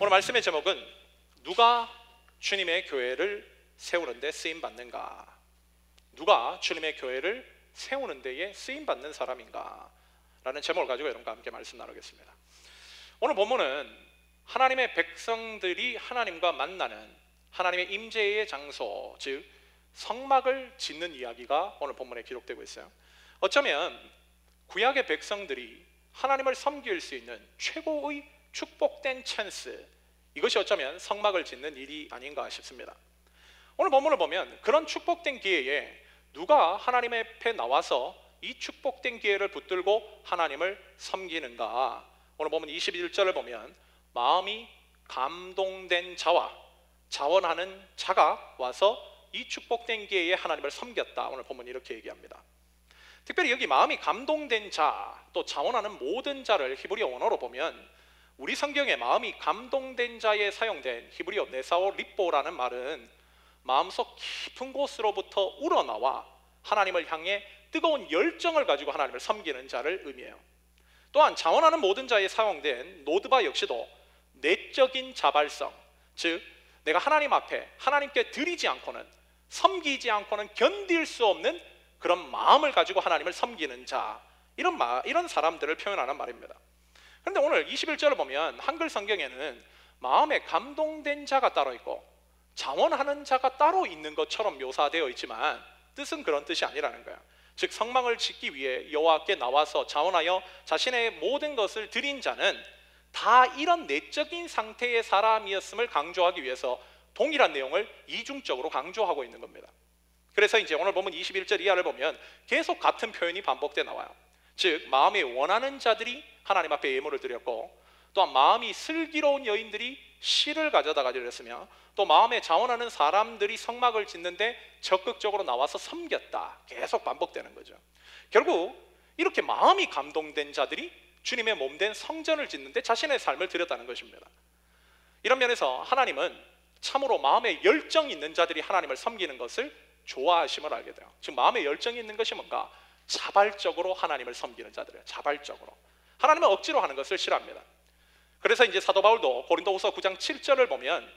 오늘 말씀의 제목은 누가 주님의 교회를 세우는 데 쓰임받는가? 누가 주님의 교회를 세우는 데에 쓰임받는 사람인가? 라는 제목을 가지고 여러분과 함께 말씀 나누겠습니다. 오늘 본문은 하나님의 백성들이 하나님과 만나는 하나님의 임재의 장소, 즉 성막을 짓는 이야기가 오늘 본문에 기록되고 있어요. 어쩌면 구약의 백성들이 하나님을 섬길 수 있는 최고의 축복된 찬스, 이것이 어쩌면 성막을 짓는 일이 아닌가 싶습니다. 오늘 본문을 보면 그런 축복된 기회에 누가 하나님 앞에 나와서 이 축복된 기회를 붙들고 하나님을 섬기는가? 오늘 보면 21절을 보면 마음이 감동된 자와 자원하는 자가 와서 이 축복된 기회에 하나님을 섬겼다. 오늘 본문이 이렇게 얘기합니다. 특별히 여기 마음이 감동된 자, 또 자원하는 모든 자를 히브리어 원어로 보면 우리 성경에 마음이 감동된 자에 사용된 히브리어 네사오 리뽀라는 말은 마음속 깊은 곳으로부터 우러나와 하나님을 향해 뜨거운 열정을 가지고 하나님을 섬기는 자를 의미해요. 또한 자원하는 모든 자에 사용된 노드바 역시도 내적인 자발성, 즉 내가 하나님 앞에 하나님께 드리지 않고는, 섬기지 않고는 견딜 수 없는 그런 마음을 가지고 하나님을 섬기는 자, 이런 사람들을 표현하는 말입니다. 그런데 오늘 21절을 보면 한글 성경에는 마음에 감동된 자가 따로 있고 자원하는 자가 따로 있는 것처럼 묘사되어 있지만 뜻은 그런 뜻이 아니라는 거예요. 즉 성막을 짓기 위해 여호와께 나와서 자원하여 자신의 모든 것을 드린 자는 다 이런 내적인 상태의 사람이었음을 강조하기 위해서 동일한 내용을 이중적으로 강조하고 있는 겁니다. 그래서 이제 오늘 보면 21절 이하를 보면 계속 같은 표현이 반복돼 나와요. 즉 마음이 원하는 자들이 하나님 앞에 예물을 드렸고, 또한 마음이 슬기로운 여인들이 실을 가져다가 드렸으며, 또 마음에 자원하는 사람들이 성막을 짓는데 적극적으로 나와서 섬겼다. 계속 반복되는 거죠. 결국 이렇게 마음이 감동된 자들이 주님의 몸된 성전을 짓는데 자신의 삶을 드렸다는 것입니다. 이런 면에서 하나님은 참으로 마음에 열정이 있는 자들이 하나님을 섬기는 것을 좋아하심을 알게 돼요. 지금 마음에 열정이 있는 것이 뭔가? 자발적으로 하나님을 섬기는 자들이에요. 자발적으로. 하나님은 억지로 하는 것을 싫어합니다. 그래서 이제 사도 바울도 고린도후서 9장 7절을 보면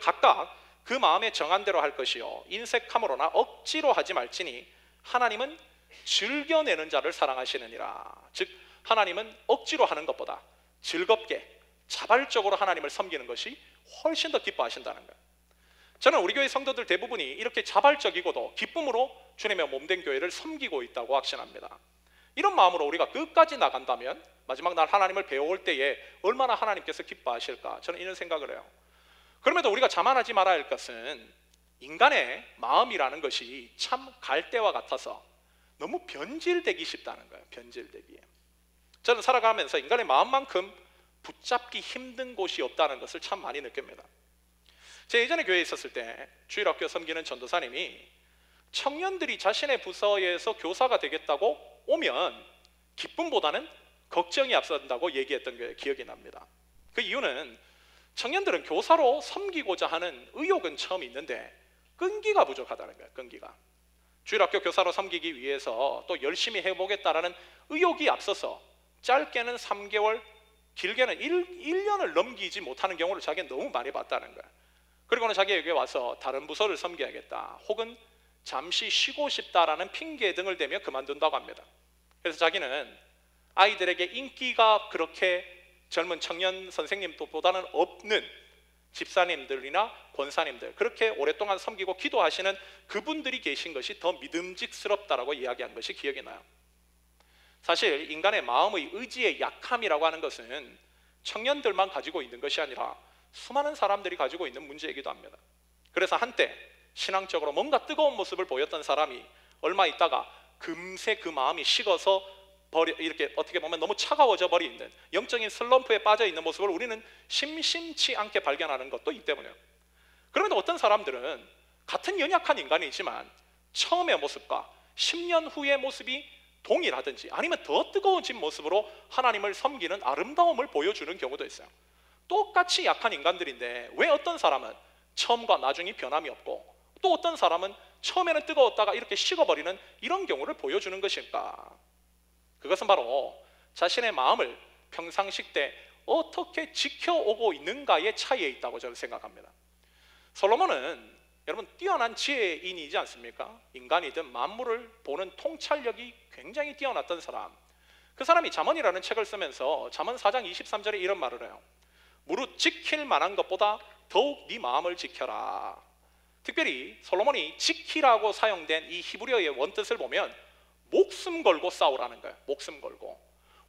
각각 그 마음에 정한 대로 할 것이요 인색함으로나 억지로 하지 말지니 하나님은 즐겨내는 자를 사랑하시느니라. 즉 하나님은 억지로 하는 것보다 즐겁게 자발적으로 하나님을 섬기는 것이 훨씬 더 기뻐하신다는 거예요. 저는 우리 교회 성도들 대부분이 이렇게 자발적이고도 기쁨으로 주님의 몸된 교회를 섬기고 있다고 확신합니다. 이런 마음으로 우리가 끝까지 나간다면 마지막 날 하나님을 배워올 때에 얼마나 하나님께서 기뻐하실까, 저는 이런 생각을 해요. 그럼에도 우리가 자만하지 말아야 할 것은 인간의 마음이라는 것이 참 갈대와 같아서 너무 변질되기 쉽다는 거예요. 변질되기에. 저는 살아가면서 인간의 마음만큼 붙잡기 힘든 곳이 없다는 것을 참 많이 느낍니다. 제가 예전에 교회에 있었을 때 주일학교 섬기는 전도사님이 청년들이 자신의 부서에서 교사가 되겠다고 오면 기쁨보다는 걱정이 앞선다고 얘기했던 게 기억이 납니다. 그 이유는 청년들은 교사로 섬기고자 하는 의욕은 처음 있는데 끈기가 부족하다는 거예요. 끈기가. 주일학교 교사로 섬기기 위해서 또 열심히 해보겠다라는 의욕이 앞서서 짧게는 3개월, 길게는 1년을 넘기지 못하는 경우를 자기는 너무 많이 봤다는 거예요. 그리고는 자기에게 와서 다른 부서를 섬겨야겠다, 혹은 잠시 쉬고 싶다라는 핑계 등을 대며 그만둔다고 합니다. 그래서 자기는 아이들에게 인기가 그렇게 젊은 청년 선생님보다는 없는 집사님들이나 권사님들, 그렇게 오랫동안 섬기고 기도하시는 그분들이 계신 것이 더 믿음직스럽다라고 이야기한 것이 기억이 나요. 사실 인간의 마음의 의지의 약함이라고 하는 것은 청년들만 가지고 있는 것이 아니라 수많은 사람들이 가지고 있는 문제이기도 합니다. 그래서 한때 신앙적으로 뭔가 뜨거운 모습을 보였던 사람이 얼마 있다가 금세 그 마음이 식어서 이렇게 어떻게 보면 너무 차가워져 버리는 영적인 슬럼프에 빠져 있는 모습을 우리는 심심치 않게 발견하는 것도 이 때문에요. 그런데 어떤 사람들은 같은 연약한 인간이지만 처음의 모습과 10년 후의 모습이 동일하든지 아니면 더 뜨거워진 모습으로 하나님을 섬기는 아름다움을 보여주는 경우도 있어요. 똑같이 약한 인간들인데 왜 어떤 사람은 처음과 나중이 변함이 없고 또 어떤 사람은 처음에는 뜨거웠다가 이렇게 식어버리는 이런 경우를 보여주는 것일까? 그것은 바로 자신의 마음을 평상시 때 어떻게 지켜오고 있는가의 차이에 있다고 저는 생각합니다. 솔로몬은 여러분 뛰어난 지혜인이지 않습니까? 인간이든 만물을 보는 통찰력이 굉장히 뛰어났던 사람. 그 사람이 잠언이라는 책을 쓰면서 잠언 4장 23절에 이런 말을 해요. 무릇 지킬 만한 것보다 더욱 네 마음을 지켜라. 특별히 솔로몬이 지키라고 사용된 이 히브리어의 원뜻을 보면 목숨 걸고 싸우라는 거예요. 목숨 걸고.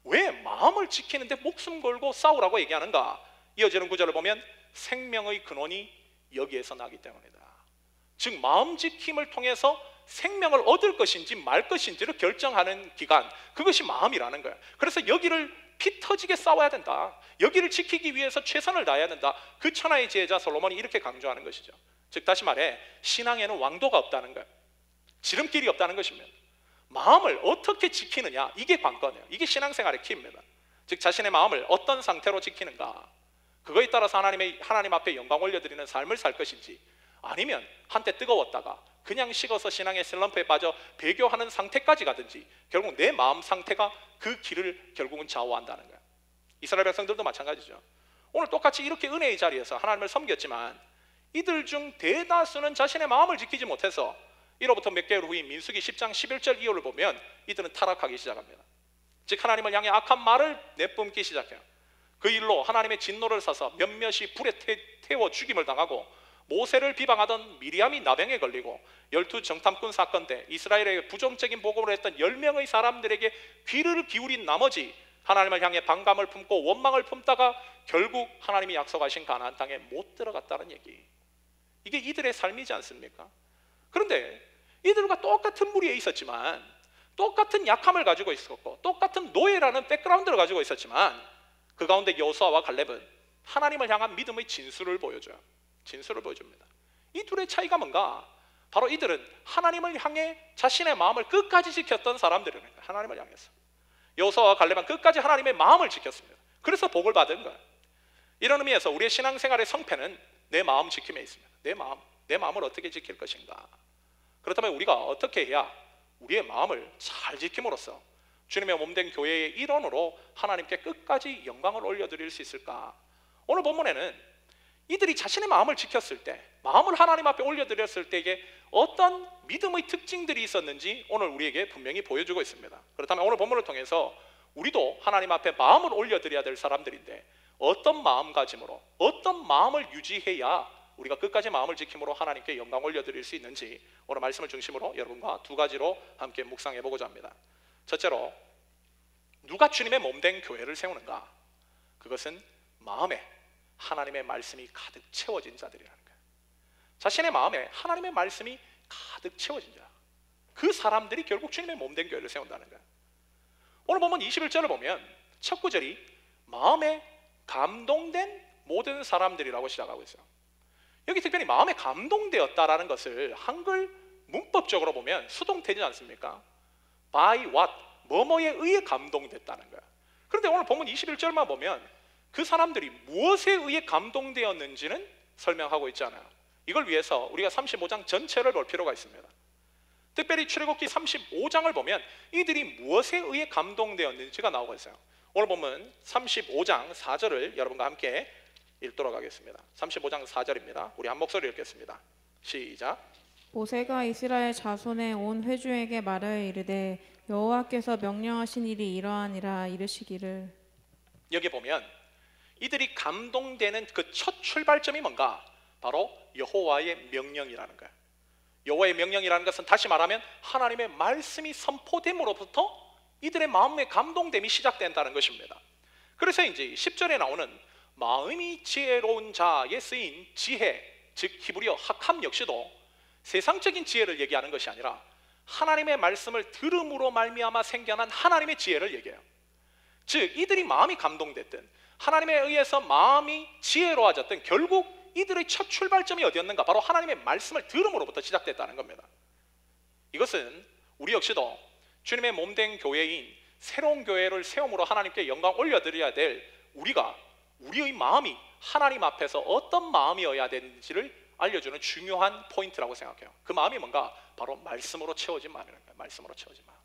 왜 마음을 지키는데 목숨 걸고 싸우라고 얘기하는가? 이어지는 구절을 보면 생명의 근원이 여기에서 나기 때문이다. 즉 마음 지킴을 통해서 생명을 얻을 것인지 말 것인지를 결정하는 기간, 그것이 마음이라는 거예요. 그래서 여기를 피 터지게 싸워야 된다. 여기를 지키기 위해서 최선을 다해야 된다. 그 천하의 지혜자 솔로몬이 이렇게 강조하는 것이죠. 즉 다시 말해 신앙에는 왕도가 없다는 거예요. 지름길이 없다는 것입니다. 마음을 어떻게 지키느냐, 이게 관건이에요. 이게 신앙생활의 키입니다. 즉 자신의 마음을 어떤 상태로 지키는가, 그거에 따라서 하나님 앞에 영광 올려드리는 삶을 살 것인지, 아니면 한때 뜨거웠다가 그냥 식어서 신앙의 슬럼프에 빠져 배교하는 상태까지 가든지, 결국 내 마음 상태가 그 길을 결국은 좌우한다는 거예요. 이스라엘 백성들도 마찬가지죠. 오늘 똑같이 이렇게 은혜의 자리에서 하나님을 섬겼지만 이들 중 대다수는 자신의 마음을 지키지 못해서 이로부터 몇 개월 후인 민수기 10장 11절 이하를 보면 이들은 타락하기 시작합니다. 즉 하나님을 향해 악한 말을 내뿜기 시작해요. 그 일로 하나님의 진노를 사서 몇몇이 불에 태워 죽임을 당하고, 모세를 비방하던 미리암이 나병에 걸리고, 12 정탐꾼 사건 때 이스라엘에게 부정적인 복음을 했던 10명의 사람들에게 귀를 기울인 나머지 하나님을 향해 반감을 품고 원망을 품다가 결국 하나님이 약속하신 가나안 땅에 못 들어갔다는 얘기. 이게 이들의 삶이지 않습니까? 그런데 이들과 똑같은 무리에 있었지만, 똑같은 약함을 가지고 있었고, 똑같은 노예라는 백그라운드를 가지고 있었지만, 그 가운데 여호수아와 갈렙은 하나님을 향한 믿음의 진수를 보여줘요. 진수를 보여줍니다. 이 둘의 차이가 뭔가? 바로 이들은 하나님을 향해 자신의 마음을 끝까지 지켰던 사람들이에요. 하나님을 향해서. 여호수아와 갈렙은 끝까지 하나님의 마음을 지켰습니다. 그래서 복을 받은 거예요. 이런 의미에서 우리의 신앙생활의 성패는 내 마음 지킴에 있습니다. 내 마음을 어떻게 지킬 것인가? 그렇다면 우리가 어떻게 해야 우리의 마음을 잘 지킴으로써 주님의 몸된 교회의 일원으로 하나님께 끝까지 영광을 올려드릴 수 있을까? 오늘 본문에는 이들이 자신의 마음을 지켰을 때, 마음을 하나님 앞에 올려드렸을 때에 어떤 믿음의 특징들이 있었는지 오늘 우리에게 분명히 보여주고 있습니다. 그렇다면 오늘 본문을 통해서 우리도 하나님 앞에 마음을 올려드려야 될 사람들인데, 어떤 마음가짐으로, 어떤 마음을 유지해야 우리가 끝까지 마음을 지킴으로 하나님께 영광 올려드릴 수 있는지 오늘 말씀을 중심으로 여러분과 두 가지로 함께 묵상해 보고자 합니다. 첫째로, 누가 주님의 몸된 교회를 세우는가? 그것은 마음에 하나님의 말씀이 가득 채워진 자들이라는 거예요. 자신의 마음에 하나님의 말씀이 가득 채워진 자, 그 사람들이 결국 주님의 몸된 교회를 세운다는 거예요. 오늘 보면 21절을 보면 첫 구절이 마음에 감동된 모든 사람들이라고 시작하고 있어요. 여기 특별히 마음에 감동되었다라는 것을 한글 문법적으로 보면 수동태지 않습니까? by what, 뭐뭐에 의해 감동됐다는 거야. 그런데 오늘 본문 21절만 보면 그 사람들이 무엇에 의해 감동되었는지는 설명하고 있지 않아요. 이걸 위해서 우리가 35장 전체를 볼 필요가 있습니다. 특별히 출애굽기 35장을 보면 이들이 무엇에 의해 감동되었는지가 나오고 있어요. 오늘 보면 35장 4절을 여러분과 함께 읽도록 하겠습니다. 35장 4절입니다. 우리 한 목소리 읽겠습니다. 시작. 모세가 이스라엘 자손의 온 회중에게 말하여 이르되 여호와께서 명령하신 일이 이러하니라 이르시기를. 여기 보면 이들이 감동되는 그 첫 출발점이 뭔가? 바로 여호와의 명령이라는 거예요. 여호와의 명령이라는 것은 다시 말하면 하나님의 말씀이 선포됨으로부터 이들의 마음의 감동됨이 시작된다는 것입니다. 그래서 이제 10절에 나오는 마음이 지혜로운 자에 쓰인 지혜, 즉 히브리어 하캄 역시도 세상적인 지혜를 얘기하는 것이 아니라 하나님의 말씀을 들음으로 말미암아 생겨난 하나님의 지혜를 얘기해요. 즉 이들이 마음이 감동됐든 하나님에 의해서 마음이 지혜로워졌든 결국 이들의 첫 출발점이 어디였는가? 바로 하나님의 말씀을 들음으로부터 시작됐다는 겁니다. 이것은 우리 역시도 주님의 몸된 교회인 새로운 교회를 세움으로 하나님께 영광 올려드려야 될 우리가 우리의 마음이 하나님 앞에서 어떤 마음이어야 되는지를 알려주는 중요한 포인트라고 생각해요. 그 마음이 뭔가? 바로 말씀으로 채워진 마음이라는 거예요. 말씀으로 채워진 마음.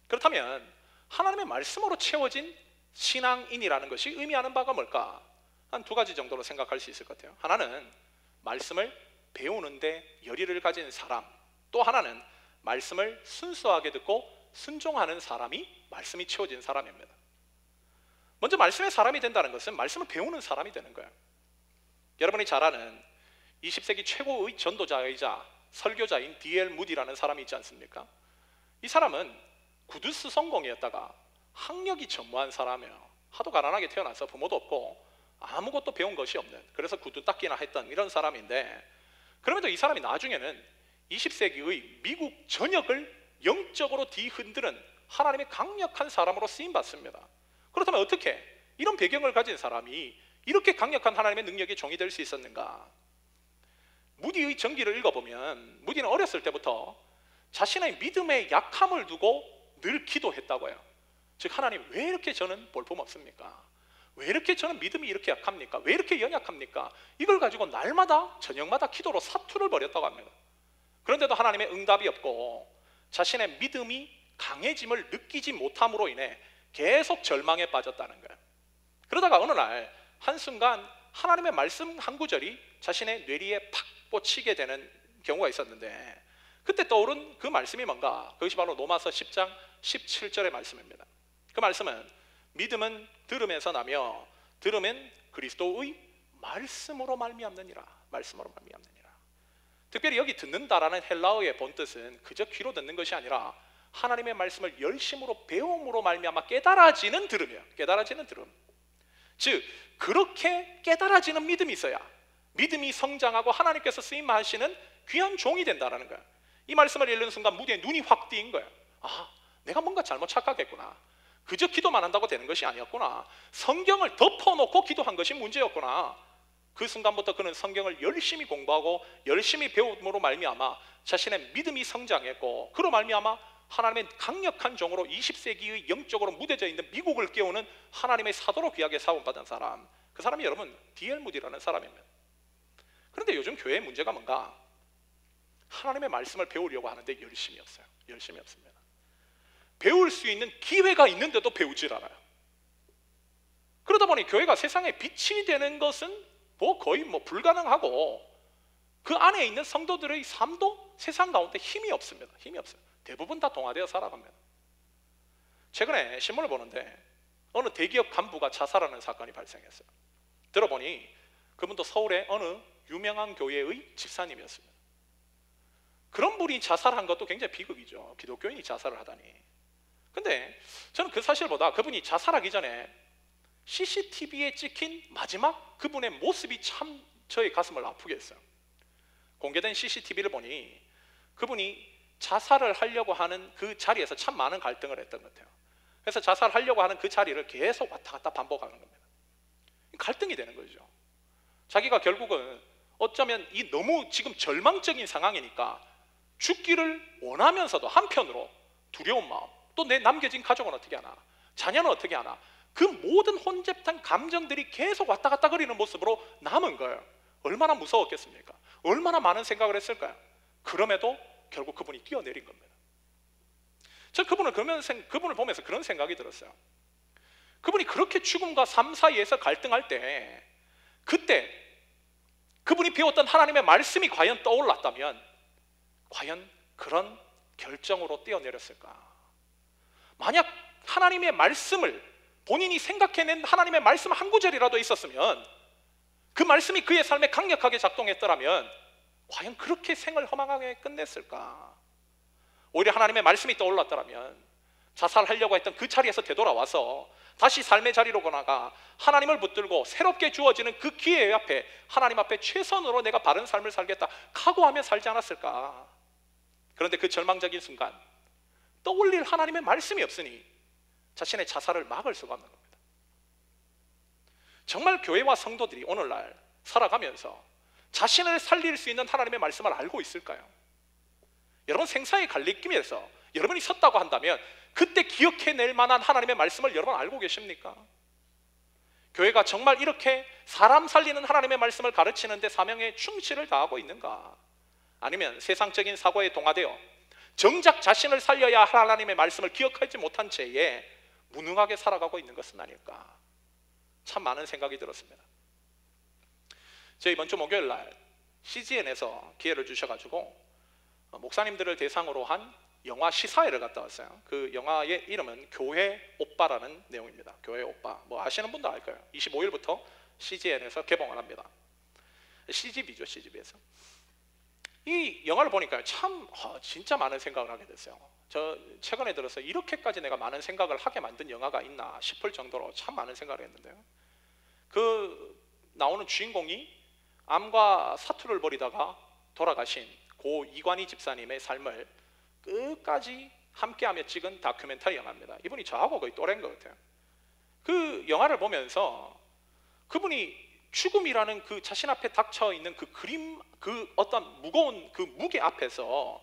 그렇다면 하나님의 말씀으로 채워진 신앙인이라는 것이 의미하는 바가 뭘까? 한 두 가지 정도로 생각할 수 있을 것 같아요. 하나는 말씀을 배우는데 열의를 가진 사람, 또 하나는 말씀을 순수하게 듣고 순종하는 사람이 말씀이 채워진 사람입니다. 먼저 말씀의 사람이 된다는 것은 말씀을 배우는 사람이 되는 거예요. 여러분이 잘 아는 20세기 최고의 전도자이자 설교자인 D.L. 무디라는 사람이 있지 않습니까? 이 사람은 구두스 성공이었다가 학력이 전무한 사람이에요. 하도 가난하게 태어나서 부모도 없고 아무것도 배운 것이 없는, 그래서 구두 닦기나 했던 이런 사람인데, 그럼에도 이 사람이 나중에는 20세기의 미국 전역을 영적으로 뒤흔드는 하나님의 강력한 사람으로 쓰임받습니다. 그렇다면 어떻게 이런 배경을 가진 사람이 이렇게 강력한 하나님의 능력의 종이 될 수 있었는가? 무디의 전기를 읽어보면 무디는 어렸을 때부터 자신의 믿음의 약함을 두고 늘 기도했다고 해요. 즉, 하나님, 왜 이렇게 저는 볼품없습니까? 왜 이렇게 저는 믿음이 이렇게 약합니까? 왜 이렇게 연약합니까? 이걸 가지고 날마다 저녁마다 기도로 사투를 벌였다고 합니다. 그런데도 하나님의 응답이 없고 자신의 믿음이 강해짐을 느끼지 못함으로 인해 계속 절망에 빠졌다는 거예요. 그러다가 어느 날 한순간 하나님의 말씀 한 구절이 자신의 뇌리에 팍 꽂히게 되는 경우가 있었는데, 그때 떠오른 그 말씀이 뭔가? 그것이 바로 로마서 10장 17절의 말씀입니다. 그 말씀은 믿음은 들음에서 나며 들음은 그리스도의 말씀으로 말미암느니라. 말씀으로 말미암느니라. 특별히 여기 듣는다라는 헬라어의 본뜻은 그저 귀로 듣는 것이 아니라 하나님의 말씀을 열심으로 배움으로 말미암아 깨달아지는 들음이에요. 깨달아지는 들음. 즉, 그렇게 깨달아지는 믿음이 있어야 믿음이 성장하고 하나님께서 쓰임하시는 귀한 종이 된다는 거예요. 이 말씀을 읽는 순간 무디의 눈이 확 띄인 거예요. 아, 내가 뭔가 잘못 착각했구나. 그저 기도만 한다고 되는 것이 아니었구나. 성경을 덮어놓고 기도한 것이 문제였구나. 그 순간부터 그는 성경을 열심히 공부하고 열심히 배움으로 말미암아 자신의 믿음이 성장했고, 그로 말미암아 하나님의 강력한 종으로 20세기의 영적으로 무뎌져 있는 미국을 깨우는 하나님의 사도로 귀하게 사원받은 사람, 그 사람이 여러분 D.L. 무디라는 사람입니다. 그런데 요즘 교회의 문제가 뭔가? 하나님의 말씀을 배우려고 하는데 열심히 없어요. 열심히 없습니다. 배울 수 있는 기회가 있는데도 배우질 않아요. 그러다 보니 교회가 세상에 빛이 되는 것은 거의 불가능하고, 그 안에 있는 성도들의 삶도 세상 가운데 힘이 없습니다. 힘이 없어요. 대부분 다 동화되어 살아갑니다. 최근에 신문을 보는데 어느 대기업 간부가 자살하는 사건이 발생했어요. 들어보니 그분도 서울의 어느 유명한 교회의 집사님이었습니다. 그런 분이 자살한 것도 굉장히 비극이죠. 기독교인이 자살을 하다니. 근데 저는 그 사실보다 그분이 자살하기 전에 CCTV에 찍힌 마지막 그분의 모습이 참 저의 가슴을 아프게 했어요. 공개된 CCTV를 보니 그분이 자살을 하려고 하는 그 자리에서 참 많은 갈등을 했던 것 같아요. 그래서 자살하려고 하는 그 자리를 계속 왔다 갔다 반복하는 겁니다. 갈등이 되는 거죠. 자기가 결국은 어쩌면 이 너무 지금 절망적인 상황이니까 죽기를 원하면서도 한편으로 두려운 마음, 또 내 남겨진 가족은 어떻게 하나, 자녀는 어떻게 하나, 그 모든 혼잡한 감정들이 계속 왔다 갔다 거리는 모습으로 남은 거예요. 얼마나 무서웠겠습니까? 얼마나 많은 생각을 했을까요? 그럼에도 결국 그분이 뛰어내린 겁니다. 저 그분을 보면서 그런 생각이 들었어요. 그분이 그렇게 죽음과 삶 사이에서 갈등할 때, 그때 그분이 배웠던 하나님의 말씀이 과연 떠올랐다면 과연 그런 결정으로 뛰어내렸을까? 만약 하나님의 말씀을 본인이 생각해낸 하나님의 말씀 한 구절이라도 있었으면, 그 말씀이 그의 삶에 강력하게 작동했더라면 과연 그렇게 생을 허망하게 끝냈을까? 오히려 하나님의 말씀이 떠올랐더라면 자살하려고 했던 그 자리에서 되돌아와서 다시 삶의 자리로 나가 하나님을 붙들고 새롭게 주어지는 그 기회 앞에 하나님 앞에 최선으로 내가 바른 삶을 살겠다 각오하며 살지 않았을까? 그런데 그 절망적인 순간 떠올릴 하나님의 말씀이 없으니 자신의 자살을 막을 수가 없는 겁니다. 정말 교회와 성도들이 오늘날 살아가면서 자신을 살릴 수 있는 하나님의 말씀을 알고 있을까요? 여러분 생사의 갈림길에서 여러분이 섰다고 한다면 그때 기억해낼 만한 하나님의 말씀을 여러분 알고 계십니까? 교회가 정말 이렇게 사람 살리는 하나님의 말씀을 가르치는데 사명에 충실을 다하고 있는가? 아니면 세상적인 사고에 동화되어 정작 자신을 살려야 할 하나님의 말씀을 기억하지 못한 채에 무능하게 살아가고 있는 것은 아닐까, 참 많은 생각이 들었습니다. 제가 이번 주 목요일 날 CGN에서 기회를 주셔가지고 목사님들을 대상으로 한 영화 시사회를 갔다 왔어요. 그 영화의 이름은 교회 오빠라는 내용입니다. 교회 오빠, 뭐 아시는 분도 알 거예요. 25일부터 CGN에서 개봉을 합니다. CGV죠, CGV에서. 이 영화를 보니까 참 진짜 많은 생각을 하게 됐어요. 저 최근에 들어서 이렇게까지 내가 많은 생각을 하게 만든 영화가 있나 싶을 정도로 참 많은 생각을 했는데요. 그 나오는 주인공이 암과 사투를 벌이다가 돌아가신 고 이관희 집사님의 삶을 끝까지 함께하며 찍은 다큐멘터리 영화입니다. 이분이 저하고 거의 또래인 것 같아요. 그 영화를 보면서 그분이 죽음이라는 그 자신 앞에 닥쳐 있는 그 그림, 그 어떤 무거운 그 무게 앞에서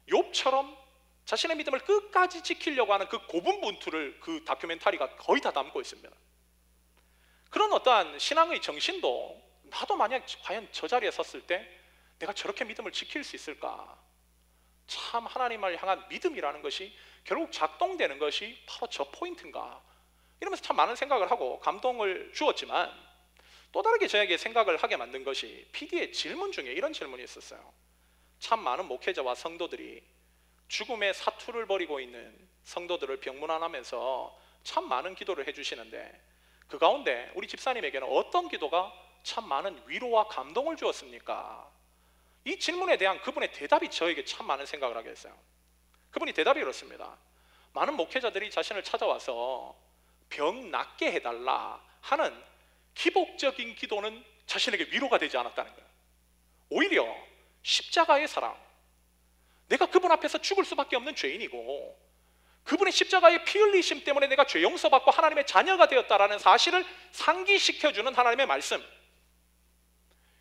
욥처럼 자신의 믿음을 끝까지 지키려고 하는 그 고분분투를 그 다큐멘터리가 거의 다 담고 있습니다. 그런 어떠한 신앙의 정신도 나도 만약 과연 저 자리에 섰을 때 내가 저렇게 믿음을 지킬 수 있을까? 참 하나님을 향한 믿음이라는 것이 결국 작동되는 것이 바로 저 포인트인가? 이러면서 참 많은 생각을 하고 감동을 주었지만 또 다르게 저에게 생각을 하게 만든 것이 PD의 질문 중에 이런 질문이 있었어요. 참 많은 목회자와 성도들이 죽음의 사투를 벌이고 있는 성도들을 병문안하면서 참 많은 기도를 해주시는데 그 가운데 우리 집사님에게는 어떤 기도가 참 많은 위로와 감동을 주었습니까? 이 질문에 대한 그분의 대답이 저에게 참 많은 생각을 하게 했어요. 그분이 대답이 이렇습니다. 많은 목회자들이 자신을 찾아와서 병 낫게 해달라 하는 기복적인 기도는 자신에게 위로가 되지 않았다는 거예요. 오히려 십자가의 사랑, 내가 그분 앞에서 죽을 수밖에 없는 죄인이고 그분의 십자가의 피 흘리심 때문에 내가 죄 용서받고 하나님의 자녀가 되었다라는 사실을 상기시켜주는 하나님의 말씀,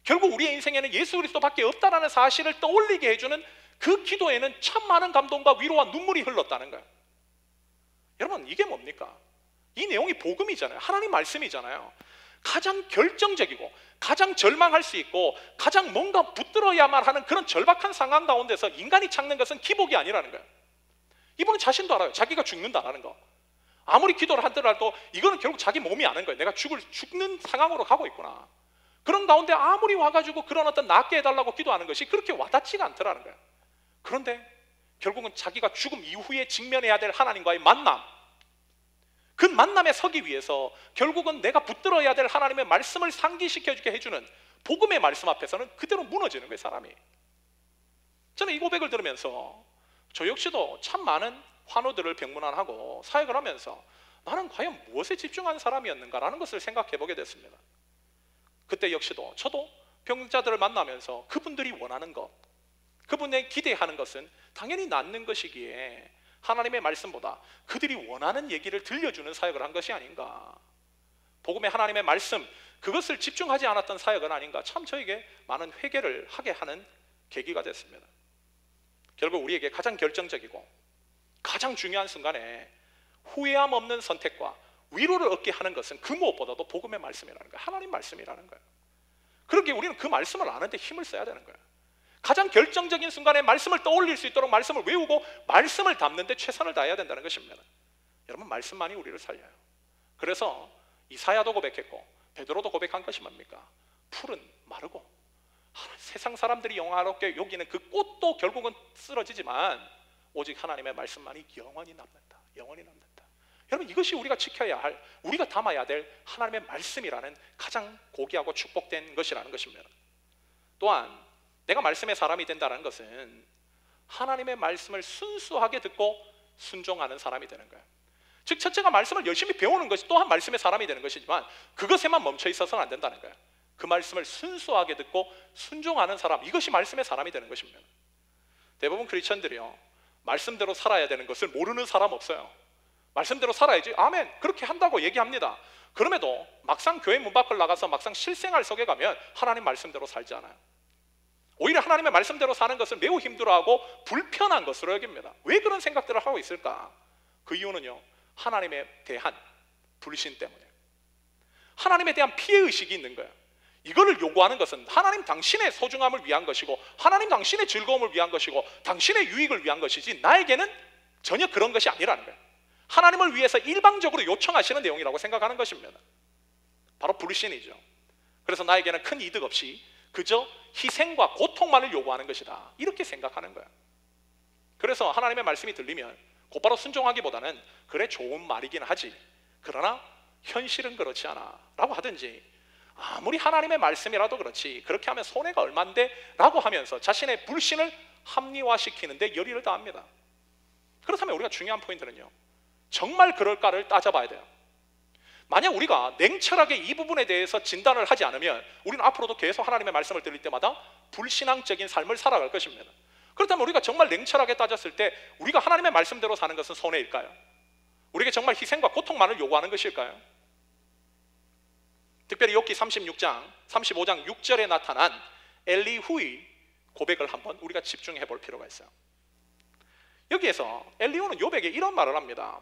결국 우리의 인생에는 예수 그리스도밖에 없다라는 사실을 떠올리게 해주는 그 기도에는 참 많은 감동과 위로와 눈물이 흘렀다는 거예요. 여러분, 이게 뭡니까? 이 내용이 복음이잖아요. 하나님 말씀이잖아요. 가장 결정적이고 가장 절망할 수 있고 가장 뭔가 붙들어야만 하는 그런 절박한 상황 가운데서 인간이 찾는 것은 기복이 아니라는 거예요. 이분은 자신도 알아요. 자기가 죽는다라는 거. 아무리 기도를 하더라도 이거는 결국 자기 몸이 아는 거예요. 내가 죽는 상황으로 가고 있구나. 그런 가운데 아무리 와가지고 그런 어떤 낫게 해달라고 기도하는 것이 그렇게 와닿지가 않더라는 거예요. 그런데 결국은 자기가 죽음 이후에 직면해야 될 하나님과의 만남, 그 만남에 서기 위해서 결국은 내가 붙들어야 될 하나님의 말씀을 상기시켜주게 해주는 복음의 말씀 앞에서는 그대로 무너지는 거예요, 사람이. 저는 이 고백을 들으면서 저 역시도 참 많은 환우들을 병문안하고 사역을 하면서 나는 과연 무엇에 집중한 사람이었는가라는 것을 생각해 보게 됐습니다. 그때 역시도 저도 병자들을 만나면서 그분들이 원하는 것, 그분의 기대하는 것은 당연히 낫는 것이기에 하나님의 말씀보다 그들이 원하는 얘기를 들려주는 사역을 한 것이 아닌가, 복음의 하나님의 말씀, 그것을 집중하지 않았던 사역은 아닌가, 참 저에게 많은 회개를 하게 하는 계기가 됐습니다. 결국 우리에게 가장 결정적이고 가장 중요한 순간에 후회함 없는 선택과 위로를 얻게 하는 것은 그 무엇보다도 복음의 말씀이라는 거예요. 하나님 말씀이라는 거예요. 그렇게 우리는 그 말씀을 아는데 힘을 써야 되는 거예요. 가장 결정적인 순간에 말씀을 떠올릴 수 있도록 말씀을 외우고 말씀을 담는데 최선을 다해야 된다는 것입니다. 여러분, 말씀만이 우리를 살려요. 그래서 이사야도 고백했고 베드로도 고백한 것이 뭡니까? 풀은 마르고 세상 사람들이 영화롭게 여기는 그 꽃도 결국은 쓰러지지만 오직 하나님의 말씀만이 영원히 남는다. 영원히 남는다. 여러분, 이것이 우리가 지켜야 할, 우리가 담아야 될 하나님의 말씀이라는 가장 고귀하고 축복된 것이라는 것입니다. 또한 내가 말씀의 사람이 된다는 것은 하나님의 말씀을 순수하게 듣고 순종하는 사람이 되는 거예요. 즉 첫째가 말씀을 열심히 배우는 것이 또한 말씀의 사람이 되는 것이지만 그것에만 멈춰 있어서는 안 된다는 거예요. 그 말씀을 순수하게 듣고 순종하는 사람, 이것이 말씀의 사람이 되는 것입니다. 대부분 크리스천들이요, 말씀대로 살아야 되는 것을 모르는 사람 없어요. 말씀대로 살아야지, 아멘, 그렇게 한다고 얘기합니다. 그럼에도 막상 교회 문 밖을 나가서 막상 실생활 속에 가면 하나님 말씀대로 살지 않아요. 오히려 하나님의 말씀대로 사는 것을 매우 힘들어하고 불편한 것으로 여깁니다. 왜 그런 생각들을 하고 있을까? 그 이유는요, 하나님에 대한 불신 때문에, 하나님에 대한 피해의식이 있는 거예요. 이거를 요구하는 것은 하나님 당신의 소중함을 위한 것이고 하나님 당신의 즐거움을 위한 것이고 당신의 유익을 위한 것이지 나에게는 전혀 그런 것이 아니라는 거예요. 하나님을 위해서 일방적으로 요청하시는 내용이라고 생각하는 것입니다. 바로 불신이죠. 그래서 나에게는 큰 이득 없이 그저 희생과 고통만을 요구하는 것이다, 이렇게 생각하는 거예요. 그래서 하나님의 말씀이 들리면 곧바로 순종하기보다는 그래 좋은 말이긴 하지, 그러나 현실은 그렇지 않아 라고 하든지, 아무리 하나님의 말씀이라도 그렇지 그렇게 하면 손해가 얼만데 라고 하면서 자신의 불신을 합리화시키는데 열의를 다합니다. 그렇다면 우리가 중요한 포인트는요, 정말 그럴까를 따져봐야 돼요. 만약 우리가 냉철하게 이 부분에 대해서 진단을 하지 않으면 우리는 앞으로도 계속 하나님의 말씀을 들을 때마다 불신앙적인 삶을 살아갈 것입니다. 그렇다면 우리가 정말 냉철하게 따졌을 때 우리가 하나님의 말씀대로 사는 것은 손해일까요? 우리에게 정말 희생과 고통만을 요구하는 것일까요? 특별히 욥기 35장 6절에 나타난 엘리후의 고백을 한번 우리가 집중해 볼 필요가 있어요. 여기에서 엘리후는 욥에게 이런 말을 합니다.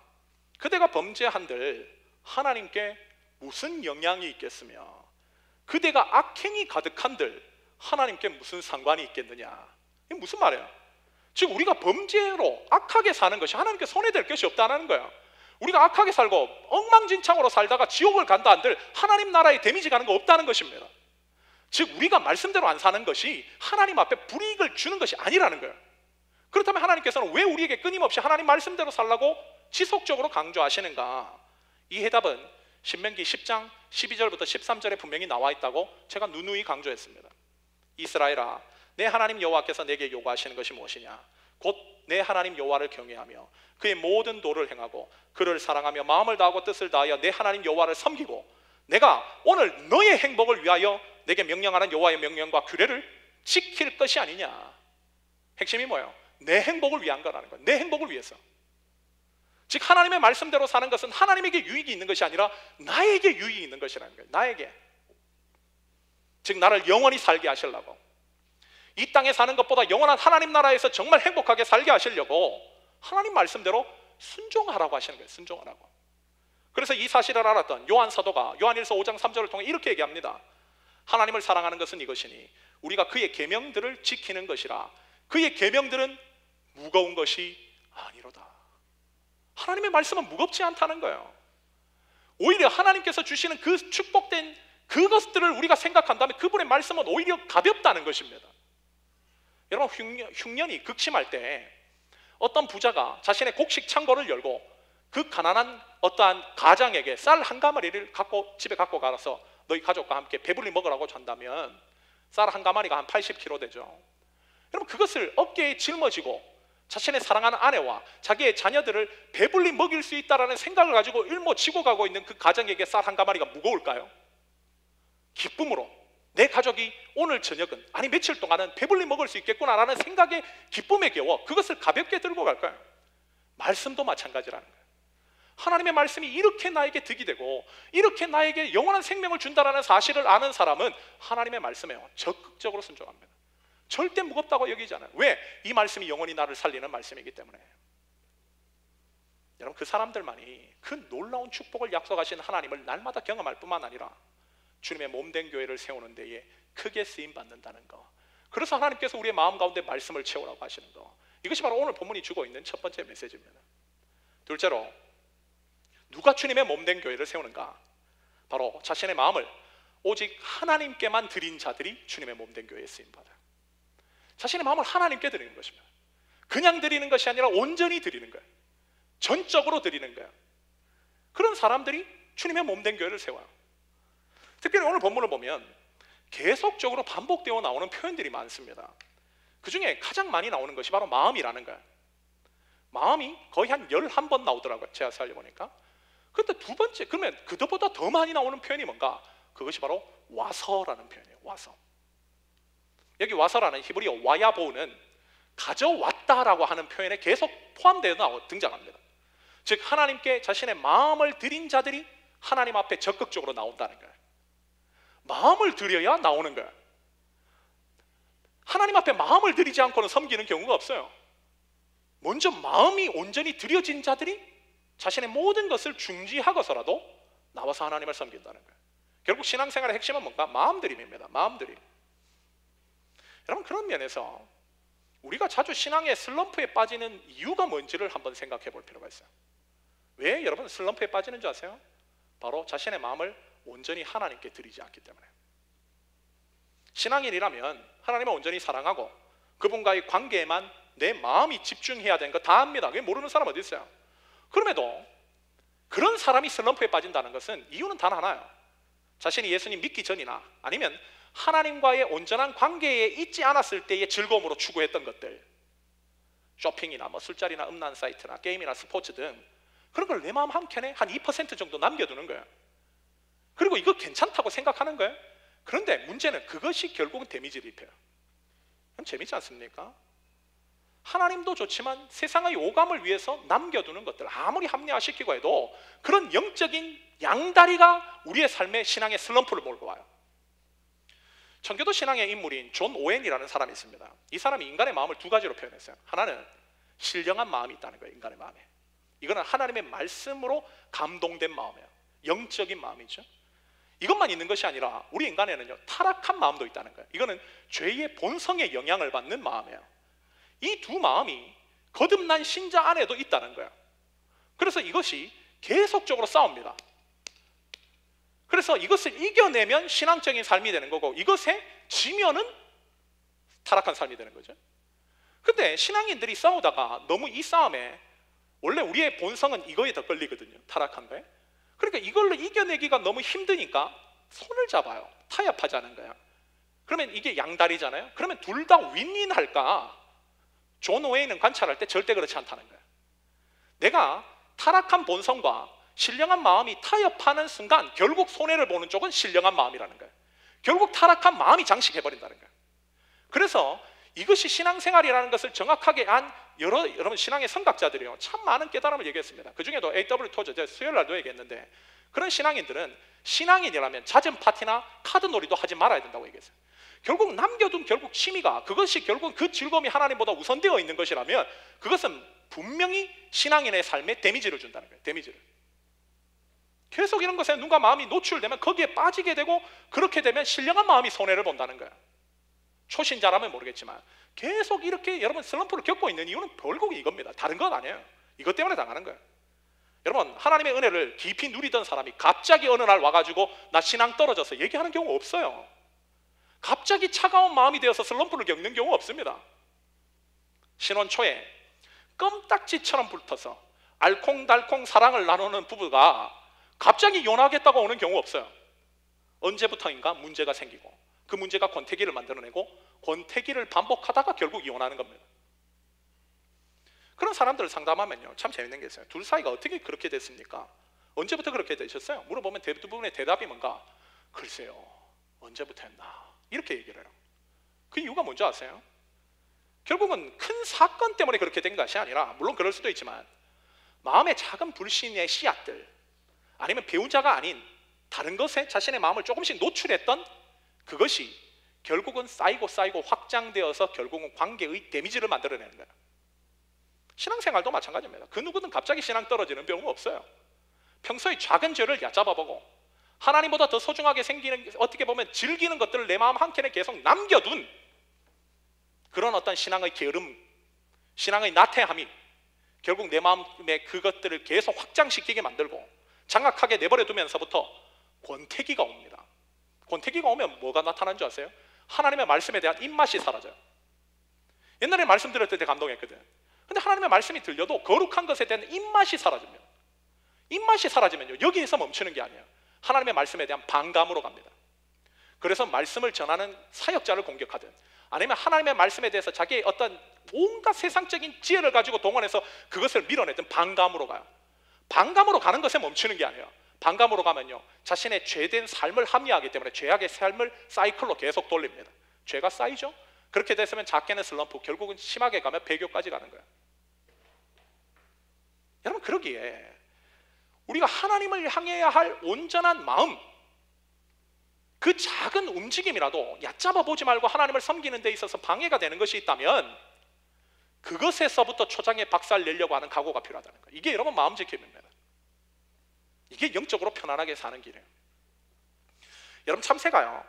그대가 범죄한들 하나님께 무슨 영향이 있겠으며 그대가 악행이 가득한들 하나님께 무슨 상관이 있겠느냐. 이게 무슨 말이에요? 즉 우리가 범죄로 악하게 사는 것이 하나님께 손해될 것이 없다는 거예요. 우리가 악하게 살고 엉망진창으로 살다가 지옥을 간다 한들 하나님 나라에 데미지 가는 거 없다는 것입니다. 즉 우리가 말씀대로 안 사는 것이 하나님 앞에 불이익을 주는 것이 아니라는 거예요. 그렇다면 하나님께서는 왜 우리에게 끊임없이 하나님 말씀대로 살라고 지속적으로 강조하시는가? 이 해답은 신명기 10장 12절부터 13절에 분명히 나와 있다고 제가 누누이 강조했습니다. 이스라엘아, 내 하나님 여호와께서 내게 요구하시는 것이 무엇이냐? 곧 내 하나님 여호와를 경외하며 그의 모든 도를 행하고 그를 사랑하며 마음을 다하고 뜻을 다하여 내 하나님 여호와를 섬기고 내가 오늘 너의 행복을 위하여 내게 명령하는 여호와의 명령과 규례를 지킬 것이 아니냐. 핵심이 뭐예요? 내 행복을 위한 거라는 거예요. 내 행복을 위해서. 즉 하나님의 말씀대로 사는 것은 하나님에게 유익이 있는 것이 아니라 나에게 유익이 있는 것이라는 거예요. 나에게. 즉 나를 영원히 살게 하시려고, 이 땅에 사는 것보다 영원한 하나님 나라에서 정말 행복하게 살게 하시려고 하나님 말씀대로 순종하라고 하시는 거예요. 순종하라고. 그래서 이 사실을 알았던 요한 사도가 요한일서 5장 3절을 통해 이렇게 얘기합니다. 하나님을 사랑하는 것은 이것이니 우리가 그의 계명들을 지키는 것이라. 그의 계명들은 무거운 것이 아니로다. 하나님의 말씀은 무겁지 않다는 거예요. 오히려 하나님께서 주시는 그 축복된 그것들을 우리가 생각한다면 그분의 말씀은 오히려 가볍다는 것입니다. 여러분 흉년이 극심할 때 어떤 부자가 자신의 곡식 창고를 열고 그 가난한 어떠한 가장에게 쌀 한 가마리를 집에 갖고 가서 너희 가족과 함께 배불리 먹으라고 준다면 쌀 한 가마리가 한 80kg 되죠. 여러분 그것을 어깨에 짊어지고 자신의 사랑하는 아내와 자기의 자녀들을 배불리 먹일 수 있다는 생각을 가지고 일모지고 가고 있는 그 가정에게 쌀 한 가마리가 무거울까요? 기쁨으로 내 가족이 오늘 저녁은 아니 며칠 동안은 배불리 먹을 수 있겠구나라는 생각에 기쁨에 겨워 그것을 가볍게 들고 갈까요? 말씀도 마찬가지라는 거예요. 하나님의 말씀이 이렇게 나에게 득이 되고 이렇게 나에게 영원한 생명을 준다는 사실을 아는 사람은 하나님의 말씀에 적극적으로 순종합니다. 절대 무겁다고 여기지 않아요. 왜? 이 말씀이 영원히 나를 살리는 말씀이기 때문에. 여러분 그 사람들만이 그 놀라운 축복을 약속하신 하나님을 날마다 경험할 뿐만 아니라 주님의 몸된 교회를 세우는 데에 크게 쓰임받는다는 거. 그래서 하나님께서 우리의 마음 가운데 말씀을 채우라고 하시는 거. 이것이 바로 오늘 본문이 주고 있는 첫 번째 메시지입니다. 둘째로 누가 주님의 몸된 교회를 세우는가? 바로 자신의 마음을 오직 하나님께만 드린 자들이 주님의 몸된 교회에 쓰임받아요. 자신의 마음을 하나님께 드리는 것입니다. 그냥 드리는 것이 아니라 온전히 드리는 거예요. 전적으로 드리는 거예요. 그런 사람들이 주님의 몸된 교회를 세워요. 특별히 오늘 본문을 보면 계속적으로 반복되어 나오는 표현들이 많습니다. 그 중에 가장 많이 나오는 것이 바로 마음이라는 거예요. 마음이 거의 한 11번 나오더라고요. 제가 살려보니까. 그런데 두 번째, 그러면 그것보다 더 많이 나오는 표현이 뭔가? 그것이 바로 와서라는 표현이에요. 와서. 여기 와서라는 히브리어 와야보는 가져왔다라고 하는 표현에 계속 포함되어 등장합니다. 즉 하나님께 자신의 마음을 드린 자들이 하나님 앞에 적극적으로 나온다는 거예요. 마음을 드려야 나오는 거예요. 하나님 앞에 마음을 드리지 않고는 섬기는 경우가 없어요. 먼저 마음이 온전히 드려진 자들이 자신의 모든 것을 중지하고서라도 나와서 하나님을 섬긴다는 거예요. 결국 신앙생활의 핵심은 뭔가? 마음드림입니다. 마음드림. 여러분 그런 면에서 우리가 자주 신앙의 슬럼프에 빠지는 이유가 뭔지를 한번 생각해 볼 필요가 있어요. 왜 여러분 슬럼프에 빠지는 줄 아세요? 바로 자신의 마음을 온전히 하나님께 드리지 않기 때문에. 신앙인이라면 하나님을 온전히 사랑하고 그분과의 관계에만 내 마음이 집중해야 되는 거 다 압니다. 그게 모르는 사람 어디 있어요? 그럼에도 그런 사람이 슬럼프에 빠진다는 것은 이유는 단 하나예요. 자신이 예수님 믿기 전이나 아니면 하나님과의 온전한 관계에 있지 않았을 때의 즐거움으로 추구했던 것들, 쇼핑이나 뭐 술자리나 음란 사이트나 게임이나 스포츠 등 그런 걸 내 마음 한켠에 한 2% 정도 남겨두는 거예요. 그리고 이거 괜찮다고 생각하는 거예요. 그런데 문제는 그것이 결국은 데미지를 입혀요. 그럼 재밌지 않습니까? 하나님도 좋지만 세상의 오감을 위해서 남겨두는 것들, 아무리 합리화시키고 해도 그런 영적인 양다리가 우리의 삶에 신앙의 슬럼프를 몰고 와요. 청교도 신앙의 인물인 존 오웬이라는 사람이 있습니다. 이 사람이 인간의 마음을 두 가지로 표현했어요. 하나는 신령한 마음이 있다는 거예요. 인간의 마음에. 이거는 하나님의 말씀으로 감동된 마음이에요. 영적인 마음이죠. 이것만 있는 것이 아니라 우리 인간에는요, 타락한 마음도 있다는 거예요. 이거는 죄의 본성의 영향을 받는 마음이에요. 이 두 마음이 거듭난 신자 안에도 있다는 거예요. 그래서 이것이 계속적으로 싸웁니다. 그래서 이것을 이겨내면 신앙적인 삶이 되는 거고, 이것에 지면은 타락한 삶이 되는 거죠. 근데 신앙인들이 싸우다가 너무 이 싸움에, 원래 우리의 본성은 이거에 더 끌리거든요, 타락한 거에. 그러니까 이걸로 이겨내기가 너무 힘드니까 손을 잡아요. 타협하자는 거야. 그러면 이게 양다리잖아요. 그러면 둘 다 윈윈할까? 존 오웨이는 관찰할 때 절대 그렇지 않다는 거예요. 내가 타락한 본성과 신령한 마음이 타협하는 순간 결국 손해를 보는 쪽은 신령한 마음이라는 거예요. 결국 타락한 마음이 장식해버린다는 거예요. 그래서 이것이 신앙생활이라는 것을 정확하게 안 여러분 신앙의 선각자들이요, 참 많은 깨달음을 얘기했습니다. 그 중에도 A.W. 토저, 제가 수요일 날도 얘기했는데, 그런 신앙인들은 신앙인이라면 잦은 파티나 카드놀이도 하지 말아야 된다고 얘기했어요. 결국 남겨둔 결국 취미가, 그것이 결국 그 즐거움이 하나님보다 우선되어 있는 것이라면 그것은 분명히 신앙인의 삶에 데미지를 준다는 거예요. 데미지를. 계속 이런 것에 누가 마음이 노출되면 거기에 빠지게 되고, 그렇게 되면 신령한 마음이 손해를 본다는 거예요. 초신자라면 모르겠지만 계속 이렇게 여러분 슬럼프를 겪고 있는 이유는 결국 이겁니다. 다른 건 아니에요. 이것 때문에 당하는 거예요. 여러분, 하나님의 은혜를 깊이 누리던 사람이 갑자기 어느 날 와가지고 나 신앙 떨어져서 얘기하는 경우 없어요. 갑자기 차가운 마음이 되어서 슬럼프를 겪는 경우 없습니다. 신혼 초에 껌딱지처럼 붙어서 알콩달콩 사랑을 나누는 부부가 갑자기 이혼하겠다고 오는 경우 없어요. 언제부터인가 문제가 생기고, 그 문제가 권태기를 만들어내고 권태기를 반복하다가 결국 이혼하는 겁니다. 그런 사람들을 상담하면요, 참 재밌는 게 있어요. 둘 사이가 어떻게 그렇게 됐습니까? 언제부터 그렇게 되셨어요? 물어보면 대부분의 대답이 뭔가, 글쎄요, 언제부터였나, 이렇게 얘기를 해요. 그 이유가 뭔지 아세요? 결국은 큰 사건 때문에 그렇게 된 것이 아니라, 물론 그럴 수도 있지만 마음의 작은 불신의 씨앗들, 아니면 배우자가 아닌 다른 것에 자신의 마음을 조금씩 노출했던 그것이 결국은 쌓이고 확장되어서 결국은 관계의 데미지를 만들어내는 거예요. 신앙생활도 마찬가지입니다. 그 누구든 갑자기 신앙 떨어지는 경우 없어요. 평소에 작은 죄를 얕잡아보고 하나님보다 더 소중하게 생기는, 어떻게 보면 즐기는 것들을 내 마음 한켠에 계속 남겨둔 그런 어떤 신앙의 게으름, 신앙의 나태함이 결국 내 마음에 그것들을 계속 확장시키게 만들고 장악하게 내버려 두면서부터 권태기가 옵니다. 권태기가 오면 뭐가 나타나는 줄 아세요? 하나님의 말씀에 대한 입맛이 사라져요. 옛날에 말씀 들을 때 감동했거든. 근데 하나님의 말씀이 들려도 거룩한 것에 대한 입맛이 사라집니다. 입맛이 사라지면요, 여기에서 멈추는 게 아니에요. 하나님의 말씀에 대한 반감으로 갑니다. 그래서 말씀을 전하는 사역자를 공격하든, 아니면 하나님의 말씀에 대해서 자기의 어떤 온갖 세상적인 지혜를 가지고 동원해서 그것을 밀어내든 반감으로 가요. 반감으로 가는 것에 멈추는 게 아니에요. 반감으로 가면요, 자신의 죄된 삶을 합리화하기 때문에 죄악의 삶을 사이클로 계속 돌립니다. 죄가 쌓이죠. 그렇게 됐으면 작게는 슬럼프, 결국은 심하게 가면 배교까지 가는 거예요. 여러분, 그러기에 우리가 하나님을 향해야 할 온전한 마음, 그 작은 움직임이라도 얕잡아 보지 말고 하나님을 섬기는 데 있어서 방해가 되는 것이 있다면 그것에서부터 초장에 박살 내려고 하는 각오가 필요하다는 거예요. 이게 여러분 마음 지킴입니다. 이게 영적으로 편안하게 사는 길이에요. 여러분, 참새가요,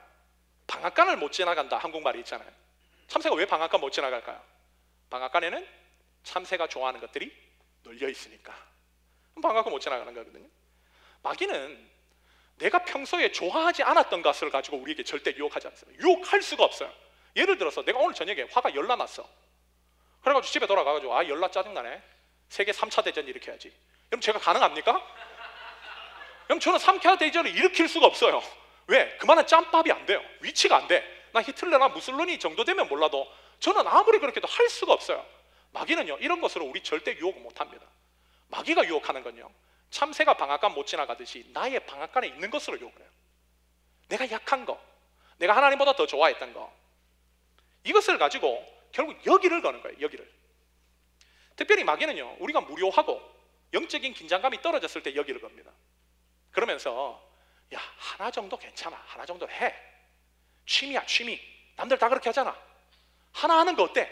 방앗간을 못 지나간다, 한국말이 있잖아요. 참새가 왜 방앗간 못 지나갈까요? 방앗간에는 참새가 좋아하는 것들이 널려 있으니까. 방학을 못 지나가는 거거든요. 마귀는 내가 평소에 좋아하지 않았던 것을 가지고 우리에게 절대 유혹하지 않습니다. 유혹할 수가 없어요. 예를 들어서 내가 오늘 저녁에 화가 열나났어. 그래가지고 집에 돌아가가지고 열나 짜증나네, 세계 3차 대전 일으켜야지. 그럼 제가 가능합니까? 그럼 저는 3차 대전을 일으킬 수가 없어요. 왜? 그만한 짬밥이 안 돼요. 위치가 안 돼. 나 히틀러나 무솔로니 정도 되면 몰라도 저는 아무리 그렇게도 할 수가 없어요. 마귀는요, 이런 것으로 우리 절대 유혹을 못합니다. 마귀가 유혹하는 건요, 참새가 방앗간 못 지나가듯이 나의 방앗간에 있는 것으로 유혹을 해요. 내가 약한 거, 내가 하나님보다 더 좋아했던 거, 이것을 가지고 결국 여기를 거는 거예요. 여기를. 특별히 마귀는요, 우리가 무료하고 영적인 긴장감이 떨어졌을 때 여기를 겁니다. 그러면서 야, 하나 정도 괜찮아, 하나 정도 해, 취미야 취미, 남들 다 그렇게 하잖아, 하나 하는 거 어때?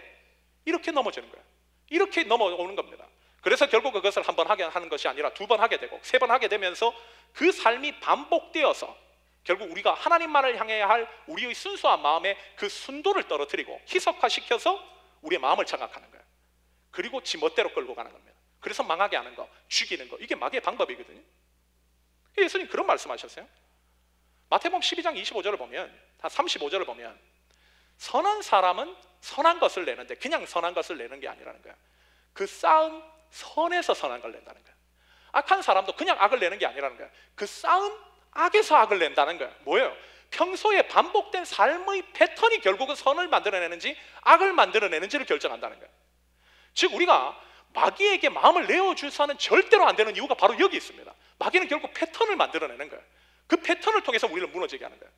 이렇게 넘어지는 거예요. 이렇게 넘어오는 겁니다. 그래서 결국 그것을 한 번 하게 하는 것이 아니라 2번 하게 되고 3번 하게 되면서 그 삶이 반복되어서 결국 우리가 하나님만을 향해야 할 우리의 순수한 마음의 그 순도를 떨어뜨리고 희석화시켜서 우리의 마음을 장악하는 거예요. 그리고 지 멋대로 끌고 가는 겁니다. 그래서 망하게 하는 거, 죽이는 거, 이게 마귀의 방법이거든요. 예수님 그런 말씀하셨어요. 마태복음 12장 25절을 보면, 한 35절을 보면, 선한 사람은 선한 것을 내는데 그냥 선한 것을 내는 게 아니라는 거예요. 그 쌓은 선에서 선한 걸 낸다는 거예요. 악한 사람도 그냥 악을 내는 게 아니라는 거예요. 그 쌓은 악에서 악을 낸다는 거예요. 뭐예요? 평소에 반복된 삶의 패턴이 결국은 선을 만들어내는지 악을 만들어내는지를 결정한다는 거예요. 즉 우리가 마귀에게 마음을 내어주서는 절대로 안 되는 이유가 바로 여기 있습니다. 마귀는 결국 패턴을 만들어내는 거예요. 그 패턴을 통해서 우리를 무너지게 하는 거예요.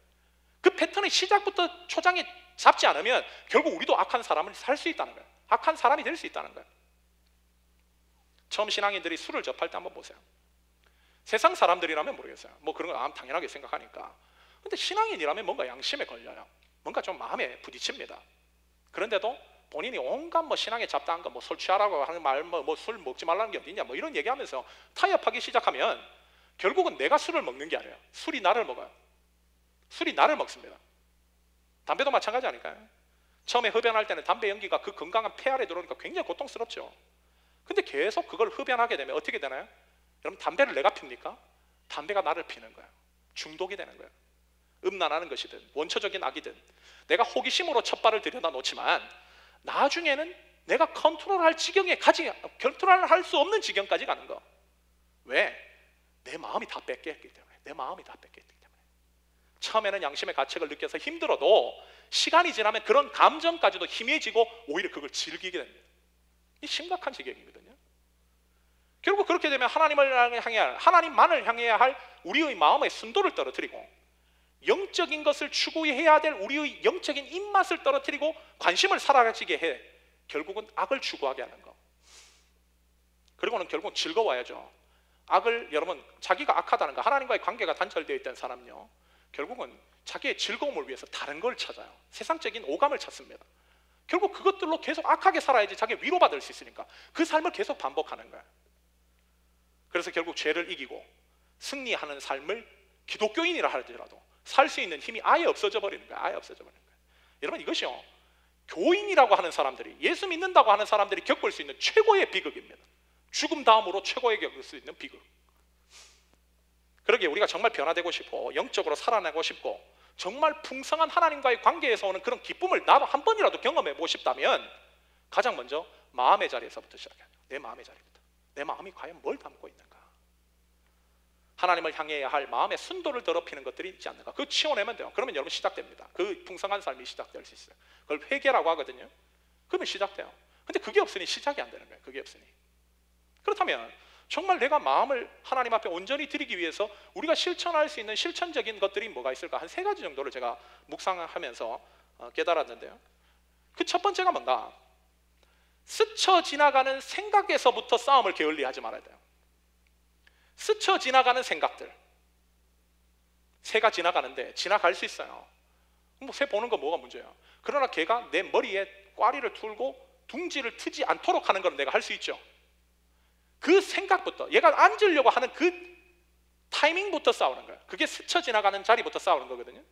그 패턴의 시작부터 초장에 잡지 않으면 결국 우리도 악한 사람을 살 수 있다는 거예요. 악한 사람이 될 수 있다는 거예요. 처음 신앙인들이 술을 접할 때 한번 보세요. 세상 사람들이라면 모르겠어요. 뭐 그런 거 당연하게 생각하니까. 근데 신앙인이라면 뭔가 양심에 걸려요. 뭔가 좀 마음에 부딪힙니다. 그런데도 본인이 온갖 뭐 신앙에 잡다한 거, 뭐 술 취하라고 하는 말, 뭐 술 먹지 말라는 게 어디냐, 뭐 이런 얘기하면서 타협하기 시작하면 결국은 내가 술을 먹는 게 아니에요. 술이 나를 먹어요. 술이 나를 먹습니다. 담배도 마찬가지 아닐까요? 처음에 흡연할 때는 담배 연기가 그 건강한 폐 안에 들어오니까 굉장히 고통스럽죠. 근데 계속 그걸 흡연하게 되면 어떻게 되나요? 여러분, 담배를 내가 핍니까? 담배가 나를 피는 거예요. 중독이 되는 거예요. 음란하는 것이든 원초적인 악이든 내가 호기심으로 첫 발을 들여다 놓지만 나중에는 내가 컨트롤할 지경에 컨트롤할 수 없는 지경까지 가는 거. 왜? 내 마음이 다 뺏겼기 때문에. 내 마음이 다 뺏겼기 때문에. 처음에는 양심의 가책을 느껴서 힘들어도 시간이 지나면 그런 감정까지도 희미해지고 오히려 그걸 즐기게 됩니다. 이 심각한 지경이거든요. 결국 그렇게 되면 하나님만을 향해야 할 우리의 마음의 순도를 떨어뜨리고 영적인 것을 추구해야 될 우리의 영적인 입맛을 떨어뜨리고 관심을 사라지게 해 결국은 악을 추구하게 하는 거. 그리고는 결국 즐거워야죠. 악을, 여러분, 자기가 악하다는 거, 하나님과의 관계가 단절되어 있던 사람은요, 결국은 자기의 즐거움을 위해서 다른 걸 찾아요. 세상적인 오감을 찾습니다. 결국 그것들로 계속 악하게 살아야지 자기가 위로받을 수 있으니까 그 삶을 계속 반복하는 거예요. 그래서 결국 죄를 이기고 승리하는 삶을 기독교인이라 할지라도 살 수 있는 힘이 아예 없어져 버리는 거예요. 아예 없어져 버리는 거예요. 여러분, 이것이요, 교인이라고 하는 사람들이, 예수 믿는다고 하는 사람들이 겪을 수 있는 최고의 비극입니다. 죽음 다음으로 최고의 겪을 수 있는 비극. 그러기에 우리가 정말 변화되고 싶고 영적으로 살아나고 싶고 정말 풍성한 하나님과의 관계에서 오는 그런 기쁨을 나도 한 번이라도 경험해보고 싶다면 가장 먼저 마음의 자리에서부터 시작해야 돼요. 내 마음의 자리부터. 내 마음이 과연 뭘 담고 있는가? 하나님을 향해야 할 마음의 순도를 더럽히는 것들이 있지 않는가? 그거 치워내면 돼요. 그러면 여러분 시작됩니다. 그 풍성한 삶이 시작될 수 있어요. 그걸 회개라고 하거든요. 그러면 시작돼요. 근데 그게 없으니 시작이 안 되는 거예요. 그게 없으니. 그렇다면 정말 내가 마음을 하나님 앞에 온전히 드리기 위해서 우리가 실천할 수 있는 실천적인 것들이 뭐가 있을까? 한 3가지 정도를 제가 묵상하면서 깨달았는데요. 그 첫 번째가 뭔가? 스쳐 지나가는 생각에서부터 싸움을 게을리하지 말아야 돼요. 스쳐 지나가는 생각들. 새가 지나가는데 지나갈 수 있어요. 뭐 새 보는 거 뭐가 문제야? 그러나 걔가 내 머리에 꽈리를 틀고 둥지를 트지 않도록 하는 건 내가 할 수 있죠. 그 생각부터, 얘가 앉으려고 하는 그 타이밍부터 싸우는 거예요. 그게 스쳐 지나가는 자리부터 싸우는 거거든요.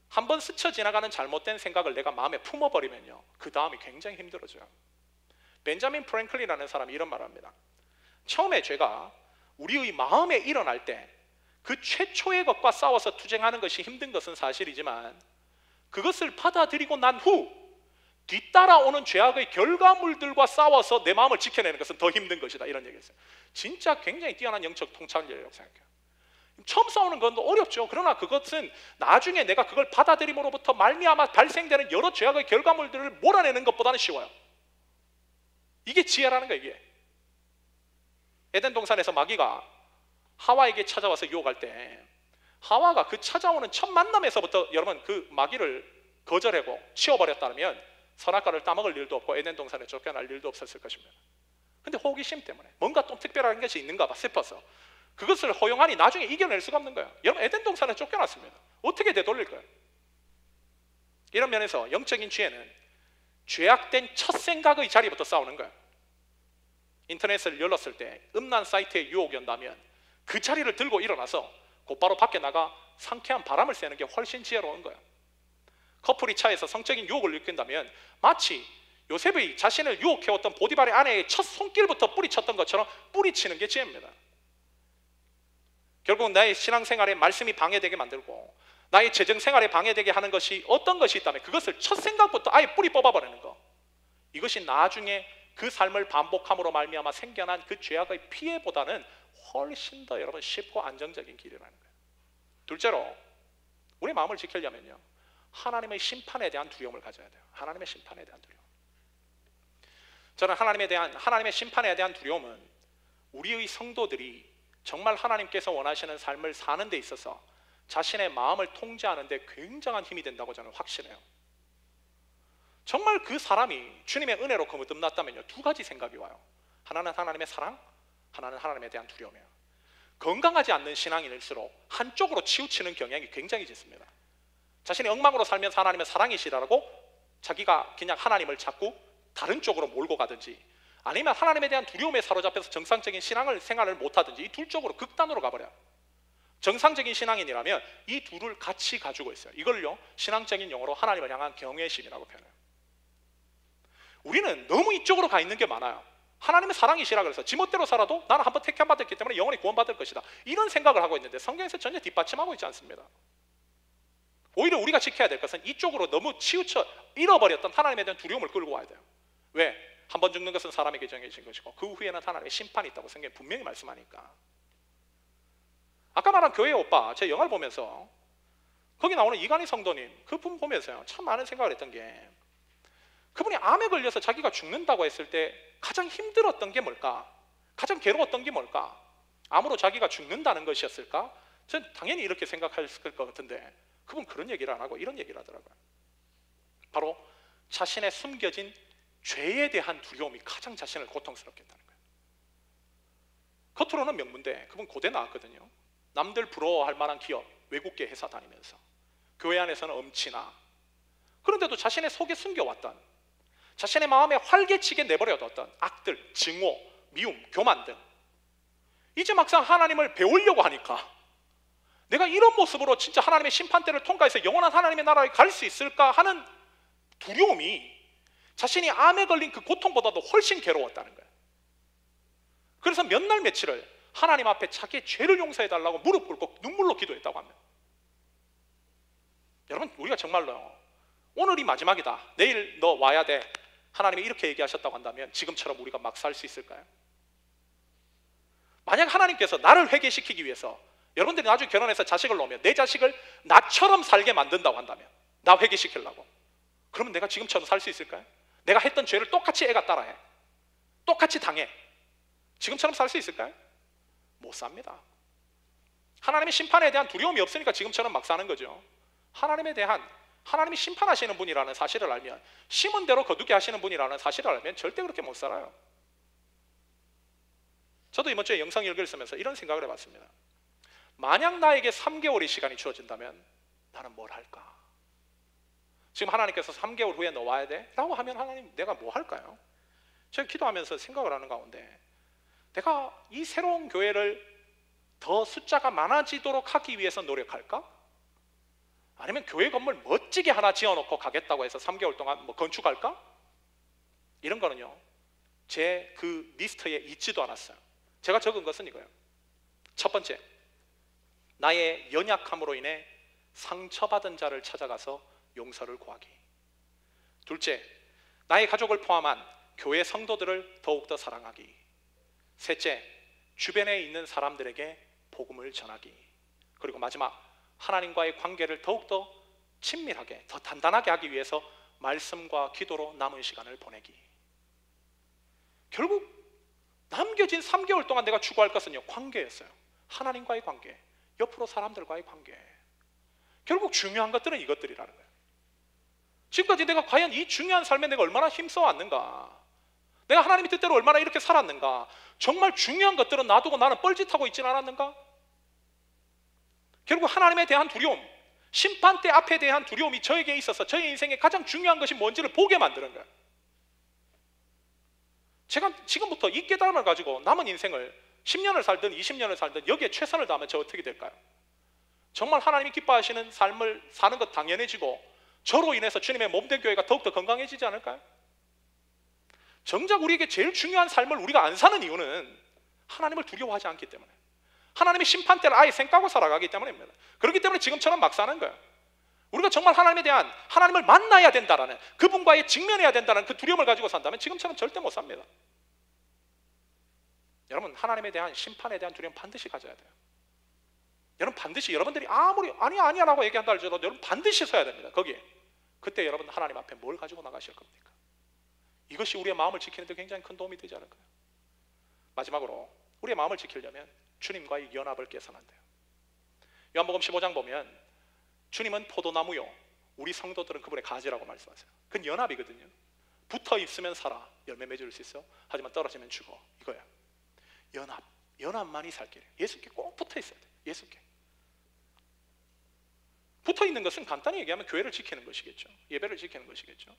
한번 스쳐 지나가는 잘못된 생각을 내가 마음에 품어버리면요, 그 다음이 굉장히 힘들어져요. 벤자민 프랭클린이라는 사람이 이런 말을 합니다. 처음에 죄가 우리의 마음에 일어날 때 그 최초의 것과 싸워서 투쟁하는 것이 힘든 것은 사실이지만, 그것을 받아들이고 난 후 뒤따라오는 죄악의 결과물들과 싸워서 내 마음을 지켜내는 것은 더 힘든 것이다, 이런 얘기였어요. 진짜 굉장히 뛰어난 영적 통찰력이라고 생각해요. 처음 싸우는 건 어렵죠. 그러나 그것은 나중에 내가 그걸 받아들임으로부터 말미암아 발생되는 여러 죄악의 결과물들을 몰아내는 것보다는 쉬워요. 이게 지혜라는 거예요. 이게 에덴 동산에서 마귀가 하와에게 찾아와서 유혹할 때, 하와가 그 찾아오는 첫 만남에서부터 여러분 그 마귀를 거절하고 치워버렸다면 선악과를 따먹을 일도 없고 에덴 동산에 쫓겨날 일도 없었을 것입니다. 근데 호기심 때문에 뭔가 좀 특별한 것이 있는가 봐 싶어서 그것을 허용하니 나중에 이겨낼 수가 없는 거예요. 여러분, 에덴 동산에 쫓겨났습니다. 어떻게 되돌릴 거예요? 이런 면에서 영적인 지혜는 죄악된 첫 생각의 자리부터 싸우는 거예요. 인터넷을 열었을 때 음란 사이트에 유혹이 온다면 그 자리를 들고 일어나서 곧바로 밖에 나가 상쾌한 바람을 쐬는 게 훨씬 지혜로운 거예요. 커플이 차에서 성적인 유혹을 느낀다면 마치 요셉이 자신을 유혹해왔던 보디발의 아내의 첫 손길부터 뿌리쳤던 것처럼 뿌리치는 게 지혜입니다. 결국 나의 신앙생활에 말씀이 방해되게 만들고 나의 재정생활에 방해되게 하는 것이 어떤 것이 있다면 그것을 첫 생각부터 아예 뿌리 뽑아버리는 거, 이것이 나중에 그 삶을 반복함으로 말미암아 생겨난 그 죄악의 피해보다는 훨씬 더 여러분 쉽고 안정적인 길이라는 거예요. 둘째로, 우리 마음을 지키려면요, 하나님의 심판에 대한 두려움을 가져야 돼요. 하나님의 심판에 대한 두려움. 저는 하나님의 심판에 대한 두려움은 우리의 성도들이 정말 하나님께서 원하시는 삶을 사는 데 있어서 자신의 마음을 통제하는 데 굉장한 힘이 된다고 저는 확신해요. 정말 그 사람이 주님의 은혜로 거듭났다면요, 두 가지 생각이 와요. 하나는 하나님의 사랑, 하나는 하나님에 대한 두려움이에요. 건강하지 않는 신앙인일수록 한쪽으로 치우치는 경향이 굉장히 짙습니다. 자신이 엉망으로 살면서 하나님의 사랑이시라고 자기가 그냥 하나님을 자꾸 다른 쪽으로 몰고 가든지, 아니면 하나님에 대한 두려움에 사로잡혀서 정상적인 생활을 못하든지, 이 둘 쪽으로 극단으로 가버려요. 정상적인 신앙인이라면 이 둘을 같이 가지고 있어요. 이걸요, 신앙적인 용어로 하나님을 향한 경외심이라고 표현해요. 우리는 너무 이쪽으로 가 있는 게 많아요. 하나님의 사랑이시라 그래서 지멋대로 살아도 나는 한번 택함 받았기 때문에 영원히 구원받을 것이다, 이런 생각을 하고 있는데 성경에서 전혀 뒷받침하고 있지 않습니다. 오히려 우리가 지켜야 될 것은 이쪽으로 너무 치우쳐 잃어버렸던 하나님에 대한 두려움을 끌고 와야 돼요. 왜? 한 번 죽는 것은 사람에게 정해진 것이고 그 후에는 하나님의 심판이 있다고 성경이 분명히 말씀하니까. 아까 말한 교회 오빠, 제 영화를 보면서 거기 나오는 이간희 성도님, 그분 보면서요, 참 많은 생각을 했던 게, 그분이 암에 걸려서 자기가 죽는다고 했을 때 가장 힘들었던 게 뭘까? 가장 괴로웠던 게 뭘까? 암으로 자기가 죽는다는 것이었을까? 전 당연히 이렇게 생각했을 것 같은데 그분 그런 얘기를 안 하고 이런 얘기를 하더라고요. 바로 자신의 숨겨진 죄에 대한 두려움이 가장 자신을 고통스럽게 했다는 거예요. 겉으로는 명문대, 그분 고대 나왔거든요. 남들 부러워할 만한 기업, 외국계 회사 다니면서 교회 안에서는 엄친아, 그런데도 자신의 속에 숨겨왔던, 자신의 마음에 활개치게 내버려뒀던 악들, 증오, 미움, 교만 등, 이제 막상 하나님을 배우려고 하니까 내가 이런 모습으로 진짜 하나님의 심판대를 통과해서 영원한 하나님의 나라에 갈 수 있을까 하는 두려움이 자신이 암에 걸린 그 고통보다도 훨씬 괴로웠다는 거예요. 그래서 몇 날 며칠을 하나님 앞에 자기의 죄를 용서해달라고 무릎 꿇고 눈물로 기도했다고 합니다. 여러분, 우리가 정말로 오늘이 마지막이다, 내일 너 와야 돼, 하나님이 이렇게 얘기하셨다고 한다면 지금처럼 우리가 막 살 수 있을까요? 만약 하나님께서 나를 회개시키기 위해서 여러분들이 나중에 결혼해서 자식을 놓으면 내 자식을 나처럼 살게 만든다고 한다면, 나 회개시키려고, 그러면 내가 지금처럼 살 수 있을까요? 내가 했던 죄를 똑같이 애가 따라해, 똑같이 당해, 지금처럼 살 수 있을까요? 못 삽니다. 하나님의 심판에 대한 두려움이 없으니까 지금처럼 막 사는 거죠. 하나님이 심판하시는 분이라는 사실을 알면, 심은 대로 거두게 하시는 분이라는 사실을 알면 절대 그렇게 못 살아요. 저도 이번 주에 영성 일기를 쓰면서 이런 생각을 해봤습니다. 만약 나에게 3개월의 시간이 주어진다면 나는 뭘 할까? 지금 하나님께서 3개월 후에 너 와야 돼? 라고 하면 하나님, 내가 뭐 할까요? 제가 기도하면서 생각을 하는 가운데, 내가 이 새로운 교회를 더 숫자가 많아지도록 하기 위해서 노력할까? 아니면 교회 건물 멋지게 하나 지어놓고 가겠다고 해서 3개월 동안 뭐 건축할까? 이런 거는요, 제 그 리스트에 있지도 않았어요. 제가 적은 것은 이거예요. 첫 번째, 나의 연약함으로 인해 상처받은 자를 찾아가서 용서를 구하기. 둘째, 나의 가족을 포함한 교회 성도들을 더욱더 사랑하기. 셋째, 주변에 있는 사람들에게 복음을 전하기. 그리고 마지막, 하나님과의 관계를 더욱더 친밀하게, 더 단단하게 하기 위해서 말씀과 기도로 남은 시간을 보내기. 결국 남겨진 3개월 동안 내가 추구할 것은요, 관계였어요. 하나님과의 관계, 옆으로 사람들과의 관계. 결국 중요한 것들은 이것들이라는 거예요. 지금까지 내가 과연 이 중요한 삶에 내가 얼마나 힘써왔는가, 내가 하나님의 뜻대로 얼마나 이렇게 살았는가, 정말 중요한 것들은 놔두고 나는 뻘짓하고 있지는 않았는가? 결국 하나님에 대한 두려움, 심판대 앞에 대한 두려움이 저에게 있어서 저의 인생에 가장 중요한 것이 뭔지를 보게 만드는 거예요. 제가 지금부터 이 깨달음을 가지고 남은 인생을 10년을 살든 20년을 살든 여기에 최선을 다하면 저 어떻게 될까요? 정말 하나님이 기뻐하시는 삶을 사는 것 당연해지고 저로 인해서 주님의 몸된 교회가 더욱더 건강해지지 않을까요? 정작 우리에게 제일 중요한 삶을 우리가 안 사는 이유는 하나님을 두려워하지 않기 때문에, 하나님의 심판대를 아예 생각하고 살아가기 때문입니다. 그렇기 때문에 지금처럼 막 사는 거예요. 우리가 정말 하나님을 만나야 된다라는, 그분과의 직면해야 된다는 그 두려움을 가지고 산다면 지금처럼 절대 못 삽니다. 여러분, 하나님에 대한 심판에 대한 두려움 반드시 가져야 돼요. 여러분 반드시, 여러분들이 아무리 아니야 라고 얘기한다 할지라도 여러분 반드시 서야 됩니다. 거기에. 그때 여러분 하나님 앞에 뭘 가지고 나가실 겁니까? 이것이 우리의 마음을 지키는 데 굉장히 큰 도움이 되지 않을까요? 마지막으로, 우리의 마음을 지키려면 주님과의 연합을 깨서는 안 돼요. 요한복음 15장 보면 주님은 포도나무요, 우리 성도들은 그분의 가지라고 말씀하세요. 그건 연합이거든요. 붙어 있으면 살아, 열매 맺을 수 있어. 하지만 떨어지면 죽어. 이거야. 연합만이 살 길이에요. 예수께 꼭 붙어 있어야 돼요. 예수께. 붙어 있는 것은 간단히 얘기하면 교회를 지키는 것이겠죠. 예배를 지키는 것이겠죠.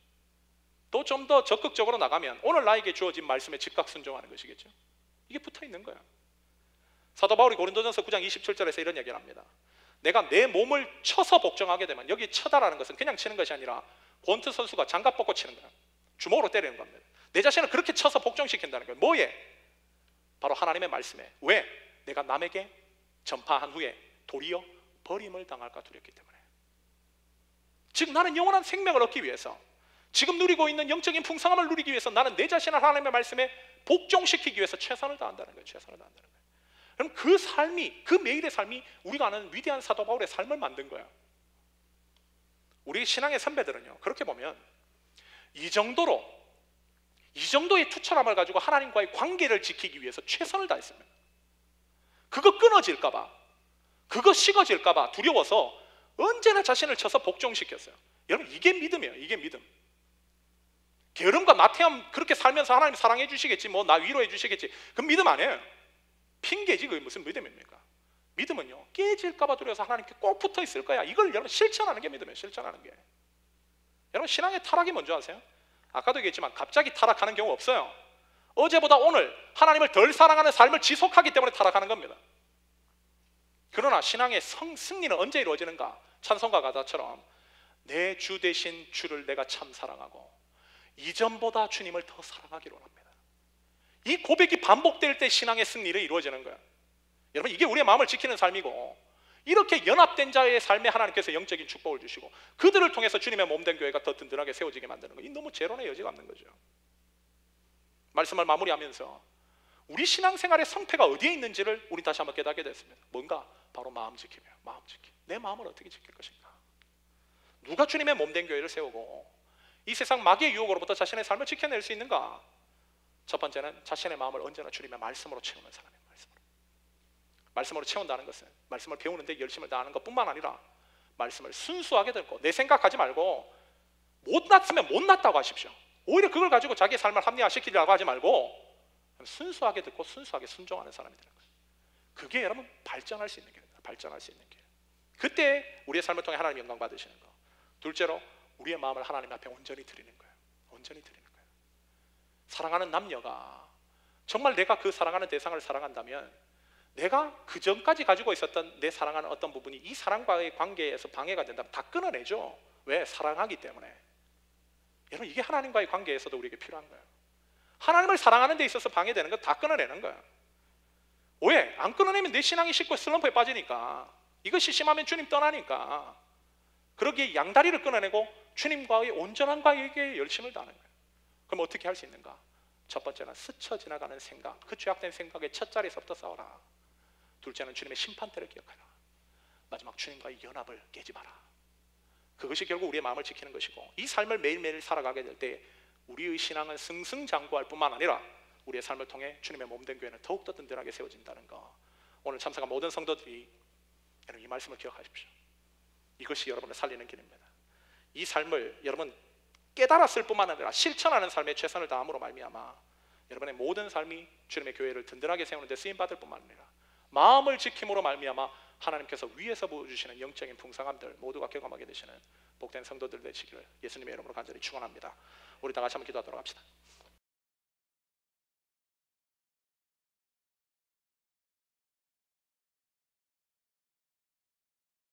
또 좀 더 적극적으로 나가면 오늘 나에게 주어진 말씀에 즉각 순종하는 것이겠죠. 이게 붙어 있는 거야. 사도 바울이 고린도전서 9장 27절에서 이런 얘기를 합니다. 내가 내 몸을 쳐서 복종하게 되면, 여기 쳐다라는 것은 그냥 치는 것이 아니라 권투 선수가 장갑 벗고 치는 거야. 주먹으로 때리는 겁니다. 내 자신을 그렇게 쳐서 복종시킨다는 거예요. 뭐에? 바로 하나님의 말씀에. 왜? 내가 남에게 전파한 후에 도리어 버림을 당할까 두렵기 때문에. 즉 나는 영원한 생명을 얻기 위해서, 지금 누리고 있는 영적인 풍성함을 누리기 위해서 나는 내 자신을 하나님의 말씀에 복종시키기 위해서 최선을 다한다는 거예요. 최선을 다한다는 거예요. 그럼 그 삶이, 그 매일의 삶이 우리가 아는 위대한 사도 바울의 삶을 만든 거예요. 우리 신앙의 선배들은요, 그렇게 보면 이 정도의 투철함을 가지고 하나님과의 관계를 지키기 위해서 최선을 다했습니다. 그거 끊어질까 봐, 그거 식어질까 봐 두려워서 언제나 자신을 쳐서 복종시켰어요. 여러분, 이게 믿음이에요. 이게 믿음. 게으름과 나태함 그렇게 살면서 하나님 사랑해 주시겠지, 뭐 나 위로해 주시겠지, 그건 믿음 아니에요. 핑계지. 그게 무슨 믿음입니까? 믿음은요, 깨질까 봐 두려워서 하나님께 꼭 붙어 있을 거야. 이걸 여러분 실천하는 게 믿음이에요. 실천하는 게. 여러분, 신앙의 타락이 뭔지 아세요? 아까도 얘기했지만 갑자기 타락하는 경우 없어요. 어제보다 오늘 하나님을 덜 사랑하는 삶을 지속하기 때문에 타락하는 겁니다. 그러나 신앙의 승리는 언제 이루어지는가? 찬송가 가사처럼 내 주 대신 주를 내가 참 사랑하고 이전보다 주님을 더 사랑하기로 합니다. 이 고백이 반복될 때 신앙의 승리를 이루어지는 거예요. 여러분, 이게 우리의 마음을 지키는 삶이고, 이렇게 연합된 자의 삶에 하나님께서 영적인 축복을 주시고 그들을 통해서 주님의 몸된 교회가 더 든든하게 세워지게 만드는 거예요. 이 너무 제론의 여지가 없는 거죠. 말씀을 마무리하면서 우리 신앙생활의 성패가 어디에 있는지를 우리 다시 한번 깨닫게 됐습니다. 뭔가? 바로 마음 지킴이에요. 마음 지킴. 내 마음을 어떻게 지킬 것인가? 누가 주님의 몸된 교회를 세우고 이 세상 마귀의 유혹으로부터 자신의 삶을 지켜낼 수 있는가? 첫 번째는 자신의 마음을 언제나 주님의 말씀으로 채우는 사람이에요. 말씀으로 채운다는 것은 말씀을 배우는데 열심을 다하는 것뿐만 아니라 말씀을 순수하게 듣고, 내 생각하지 말고 못났으면 못났다고 하십시오. 오히려 그걸 가지고 자기의 삶을 합리화시키려고 하지 말고 순수하게 듣고 순수하게 순종하는 사람이 되는 거예요. 그게 여러분 발전할 수 있는 길입니다. 발전할 수 있는 길. 그때 우리의 삶을 통해 하나님 영광 받으시는 거. 둘째로, 우리의 마음을 하나님 앞에 온전히 드리는 거예요. 온전히 드리는 거예요. 사랑하는 남녀가 정말 내가 그 사랑하는 대상을 사랑한다면 내가 그 전까지 가지고 있었던 내 사랑하는 어떤 부분이 이 사랑과의 관계에서 방해가 된다면 다 끊어내죠. 왜? 사랑하기 때문에. 여러분, 이게 하나님과의 관계에서도 우리에게 필요한 거예요. 하나님을 사랑하는 데 있어서 방해되는 거 다 끊어내는 거예요. 왜? 안 끊어내면 내 신앙이 쉽고 슬럼프에 빠지니까. 이것이 심하면 주님 떠나니까. 그러기에 양다리를 끊어내고 주님과의 온전한 관계에 열심을 다하는 거예요. 그럼 어떻게 할 수 있는가? 첫 번째는 스쳐 지나가는 생각, 그 죄악된 생각의 첫 자리에서부터 싸워라. 둘째는 주님의 심판대를 기억하라. 마지막 주님과의 연합을 깨지 마라. 그것이 결국 우리의 마음을 지키는 것이고, 이 삶을 매일매일 살아가게 될 때 우리의 신앙은 승승장구할 뿐만 아니라 우리의 삶을 통해 주님의 몸된 교회는 더욱더 든든하게 세워진다는 거. 오늘 참석한 모든 성도들이 여러분 이 말씀을 기억하십시오. 이것이 여러분을 살리는 길입니다. 이 삶을 여러분 깨달았을 뿐만 아니라 실천하는 삶에 최선을 다함으로 말미암아 여러분의 모든 삶이 주님의 교회를 든든하게 세우는 데 쓰임받을 뿐만 아니라 마음을 지킴으로 말미암아 하나님께서 위에서 부어주시는 영적인 풍성함들 모두가 경험하게 되시는 복된 성도들 되시기를 예수님의 이름으로 간절히 축원합니다. 우리 다 같이 한번 기도하도록 합시다.